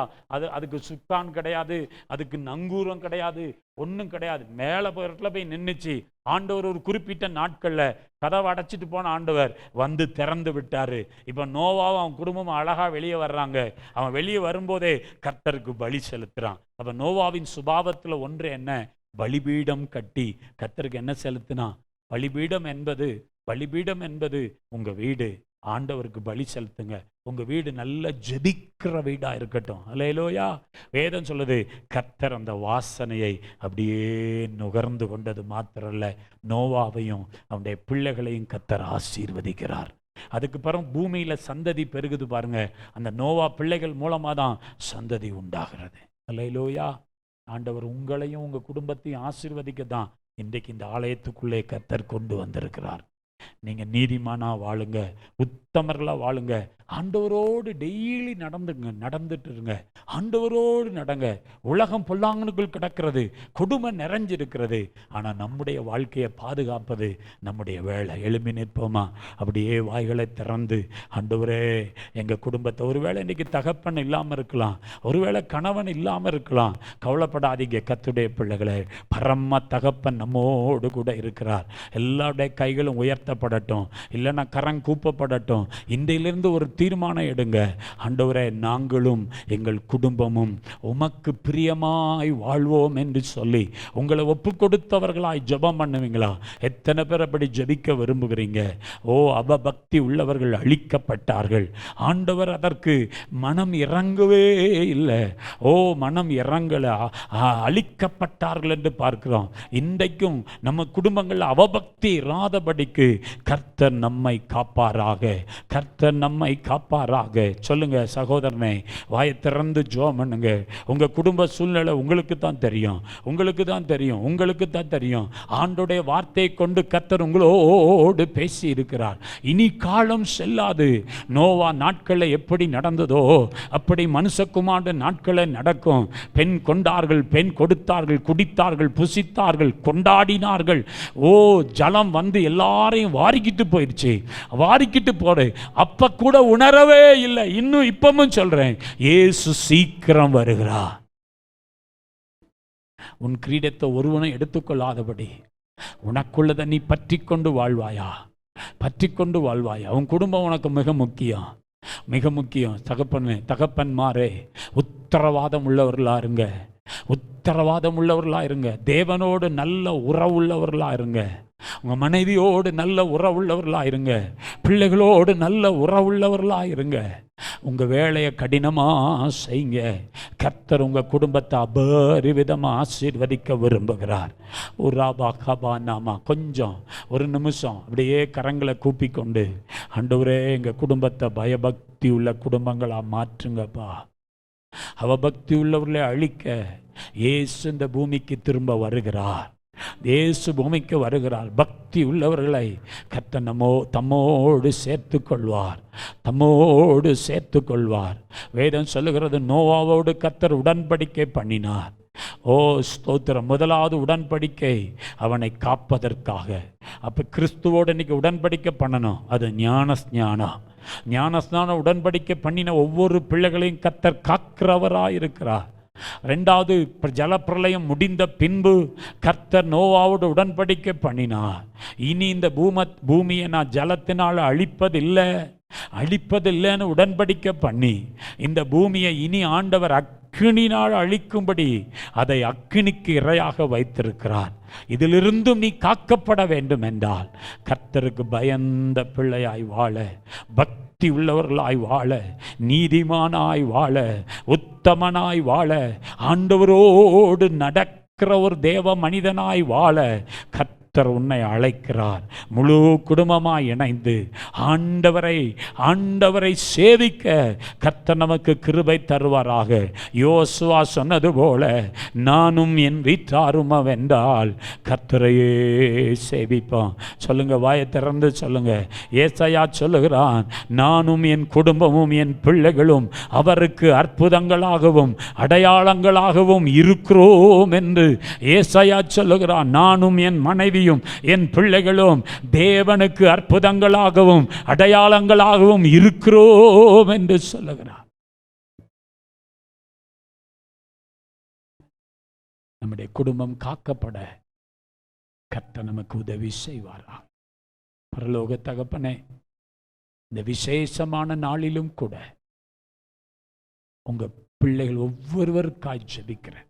அதுக்கு சுக்கான் கிடையாது, அதுக்கு நங்கூரம் கிடையாது, ஒன்றும் கிடையாது. மேலே போய் போய் நின்றுச்சு. ஆண்டவர் ஒரு குறிப்பிட்ட நாட்கள்ல கதவை அடைச்சிட்டு போன ஆண்டவர் வந்து திறந்து விட்டாரு. இப்போ நோவாவும் அவன் குடும்பமும் அழகா வெளியே வர்றாங்க. அவன் வெளியே வரும்போதே கர்த்தருக்கு பலி செலுத்துறான். அப்ப நோவாவின் சுபாவத்துல ஒன்று என்ன? பலிபீடம் கட்டி கர்த்தருக்கு என்ன செலுத்தினா? பலிபீடம் என்பது உங்க வீடு. ஆண்டவருக்கு பலி செலுத்துங்க. உங்க வீடு நல்ல ஜெபிக்கிற வீடா இருக்கட்டும். அல்லேலூயா. வேதம் சொல்லுது, கர்த்தர் அந்த வாசனையை அப்படியே நுகர்ந்து கொண்டது மாத்திரல்ல, நோவாவையும் அவனுடைய பிள்ளைகளையும் கர்த்தர் ஆசீர்வதிக்கிறார். அதுக்கு பிறகு பூமியில சந்ததி பெருகுது பாருங்க. அந்த நோவா பிள்ளைகள் மூலமா தான் சந்ததி உண்டாகிறது. அல்லேலூயா. ஆண்டவர் உங்களையும் உங்க குடும்பத்தையும் ஆசீர்வதிக்க தான் இன்றைக்கு இந்த ஆலயத்துக்குள்ளே கர்த்தர் கொண்டு வந்திருக்கிறார். நீங்க நீதிமானா வாழுங்க, உத்தமர்களா வாழுங்க, ஆண்டவரோடு டெய்லி நடந்துட்டு இருங்க, ஆண்டவரோடு நடங்க. உலகம் பொல்லாங்கனுக்குள் கிடக்கிறது, கொடுமை நிறைஞ்சிருக்கிறது. ஆனா நம்முடைய வாழ்க்கையை பாதுகாப்பது நம்முடைய வேலை. எழுப்பி நிற்போமா? அப்படியே வாய்களை திறந்து, ஆண்டவரே எங்க குடும்பத்தை, ஒருவேளை இன்னைக்கு தகப்பன் இல்லாம இருக்கலாம், ஒருவேளை கணவன் இல்லாம இருக்கலாம், கவலைப்படாதீங்க கர்த்தருடைய பிள்ளைகளே. பரம தகப்பன் நம்மோடு கூட இருக்கிறார். எல்லாருடைய கைகளும் உயர்த்தப்படட்டும், இல்லைன்னா கரம் கூப்பப்படட்டும். இன்றையிலிருந்து ஒரு தீர்மானம் எடுங்க. ஆண்டவரே, நாங்களும் எங்கள் குடும்பமும் உமக்கு பிரியமாய் வாழ்வோம் என்று சொல்லி உங்களை ஒப்பு கொடுத்தவர்களாய் ஜெபம் பண்ணுவீங்களா? எத்தனை பேர் அப்படி ஜெபிக்க விரும்புகிறீங்க? ஓ, அவபக்தி உள்ளவர்கள் அழிக்கப்பட்டார்கள். ஆண்டவர் அதற்கு மனம் இறங்கவே இல்லை. ஓ, மனம் இறங்கல, அழிக்கப்பட்டார்கள் என்று பார்க்கிறோம். இன்றைக்கும் நம்ம குடும்பங்கள் அவபக்தி இராதபடிக்கு கர்த்தர் நம்மை காப்பாராக. கர்த்தர் நம்மை காப்பாராக. சொல்லுங்க சகோதரனே, வாயை திறந்து ஜெபம் பண்ணுங்க. உங்கள் குடும்ப சூழ்நிலை உங்களுக்கு தான் தெரியும், உங்களுக்கு தான் தெரியும், உங்களுக்கு தான் தெரியும். ஆண்டோடைய வார்த்தையை கொண்டு கர்த்தர் உங்களோடு பேசி இருக்கிறார். இனி காலம் செல்லாது. நோவா நாட்களில் எப்படி நடந்ததோ அப்படி மனுஷகுமார நாட்களில் நடக்கும். பெண் கொண்டார்கள், பெண் கொடுத்தார்கள், குடித்தார்கள், புசித்தார்கள், கொண்டாடினார்கள். ஓ, ஜலம் வந்து எல்லாரையும் வாரிக்கிட்டு போயிடுச்சு. வாரிக்கிட்டு போடு. அப்ப கூட உணரவே இல்லை. இன்னும் இப்பவும் சொல்றேன், இயேசு சீக்கிரம் வருகிறார். உன் கிரீடத்தை ஒருவனை எடுத்துக்கொள்ளாதபடி உனக்குள்ளதை நீ பற்றி கொண்டு வாழ்வாயா? பற்றி கொண்டு வாழ்வாயா? உன் குடும்பம் உனக்கு மிக முக்கியம், மிக முக்கியம். தகப்பன்மாரே, உத்தரவாதம் உள்ளவர்களா இருங்க, உத்தரவாதம் உள்ளவர்களா இருங்க. தேவனோடு நல்ல உறவுள்ளவர்களா இருங்க. உங்கள் மனைவியோடு நல்ல உறவுள்ளவர்களா இருங்க. பிள்ளைகளோடு நல்ல உறவுள்ளவர்களா இருங்க. உங்கள் வேலையை கடினமாக செய்யுங்க. கர்த்தர் உங்கள் குடும்பத்தை அபரிவிதமாக ஆசீர்வதிக்க விரும்புகிறார். உராபா கபா நாமா. கொஞ்சம் ஒரு நிமிஷம் அப்படியே கரங்களை கூப்பிக்கொண்டு, ஆண்டவரே எங்கள் குடும்பத்தை பயபக்தி உள்ள குடும்பங்களாக மாற்றுங்கப்பா. அவபக்தி உள்ளவர்களை அழிக்க இயேசு இந்த பூமிக்கு திரும்ப வருகிறார். இயேசு பூமிக்கு வருகிறார். பக்தி உள்ளவர்களை கர்த்தர் தம்மோடு சேர்த்து கொள்வார், தம்மோடு சேர்த்து கொள்வார். வேதம் சொல்லுகிறது, நோவாவோடு கர்த்தர் உடன்படிக்கை பண்ணினார். ஓ ஸ்தோத்திரம். முதலாவது உடன்படிக்கை அவனை காப்பதற்காக. அப்போ கிறிஸ்துவோடு இன்னைக்கு உடன்படிக்கை பண்ணணும். அது ஞானஸ்நானம். ஞானஸ்நானம் உடன்படிக்கை பண்ணின ஒவ்வொரு பிள்ளைகளையும் கர்த்தர் காக்கிறவராக இருக்கிறார். ரெண்டாவது, ஜலப்பிரளயம் முடிந்த பின்பு கர்த்தர் நோவாவோடு உடன்படிக்கை பண்ணினார். இனி இந்த பூமியை நான் ஜலத்தினால் அழிப்பதில்லைன்னு உடன்படிக்கை பண்ணி இந்த பூமியை இனி ஆண்டவர் அக்கினினால் அழிக்கும்படி அதை அக்கினிக்கு இரையாக வைத்திருக்கிறார். இதிலிருந்தும் நீ காக்கப்பட வேண்டும் என்றால் கர்த்தருக்கு பயந்த பிள்ளையாய் வாழ, பக்தி உள்ளவர்களாய் வாழ, நீதிமானாய் வாழ, உத்தமனாய் வாழ, ஆண்டவரோடு நடக்கிற ஒரு தேவ மனிதனாய் வாழ கர்த்தர் உன்னை அழைக்கிறார். முழு குடும்பமாய் இணைந்து ஆண்டவரை சேவிக்க கர்த்தர் நமக்கு கிருபை தருவாராக. யோசுவா சொன்னது போல, நானும் என் வீட்டாரும் வென்றால் கர்த்தரையே சேவிப்போம். சொல்லுங்க, வாயை திறந்து சொல்லுங்க. ஏசாயா சொல்லுகிறான், நானும் என் குடும்பமும் என் பிள்ளைகளும் அவருக்கு அற்புதங்களாகவும் அடையாளங்களாகவும் இருக்கிறோம் என்று ஏசாயா சொல்லுகிறான். நானும் என் மனைவியும் என் பிள்ளைகளும் தேவனுக்கு அற்புதங்களாகவும் அடையாளங்களாகவும் இருக்கிறோம் என்று சொல்லுகிறார். நம்முடைய குடும்பம் காக்கப்பட கர்த்தர் நமக்கு உதவி செய்வாரா? பரலோக தகப்பனே, இந்த விசேஷமான நாளிலும் கூட உங்க பிள்ளைகள் ஒவ்வொருவருக்காய் ஜெபிக்கிறேன்.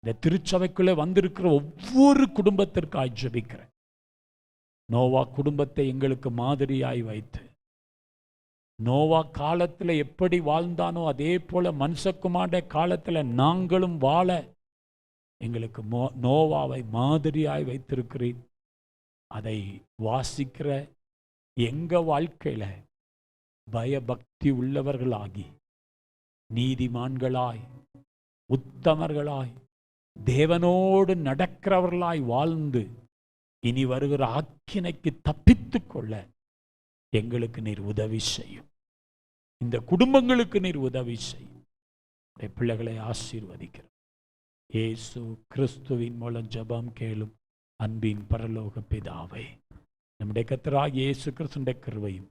இந்த திருச்சபைக்குள்ளே வந்திருக்கிற ஒவ்வொரு குடும்பத்திற்காய் ஜெபிக்கிறேன். நோவா குடும்பத்தை எங்களுக்கு மாதிரியாய் வைத்து, நோவா காலத்தில் எப்படி வாழ்ந்தானோ அதே போல மனுஷகுமார காலத்தில் நாங்களும் வாழ எங்களுக்கு நோவாவை மாதிரியாய் வைத்திருக்கிறேன். அதை வாசிக்கிற எங்க வாழ்க்கையில பயபக்தி உள்ளவர்களாகி, நீதிமான்களாய், உத்தமர்களாய், தேவனோடு நடக்கிறவர்களாய் வாழ்ந்து இனி வருகிற ஆக்கினைக்கு தப்பித்து கொள்ள எங்களுக்கு நீர் உதவி செய்யும். இந்த குடும்பங்களுக்கு நீர் உதவி செய்யும். பிள்ளைகளை ஆசீர்வதிக்கிறோம். இயேசு கிறிஸ்துவின் மூலம் ஜெபம் கேளும் அன்பின் பரலோக பிதாவே. நம்முடைய கர்த்தராகிய இயேசு கிறிஸ்துவின் கிருபையும்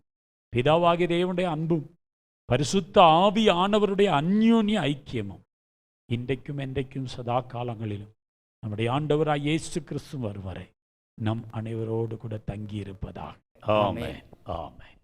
பிதாவாகிய தேவனுடைய அன்பும் பரிசுத்த ஆவியானவருடைய அந்யோன்ய ஐக்கியமும் இன்றைக்கும் என்றைக்கும் சதா காலங்களிலும் நம்முடைய ஆண்டவராய் இயேசு கிறிஸ்து வருவரை நம் அனைவரோடு கூட தங்கி இருப்பதாக. ஆமென். ஆமென்.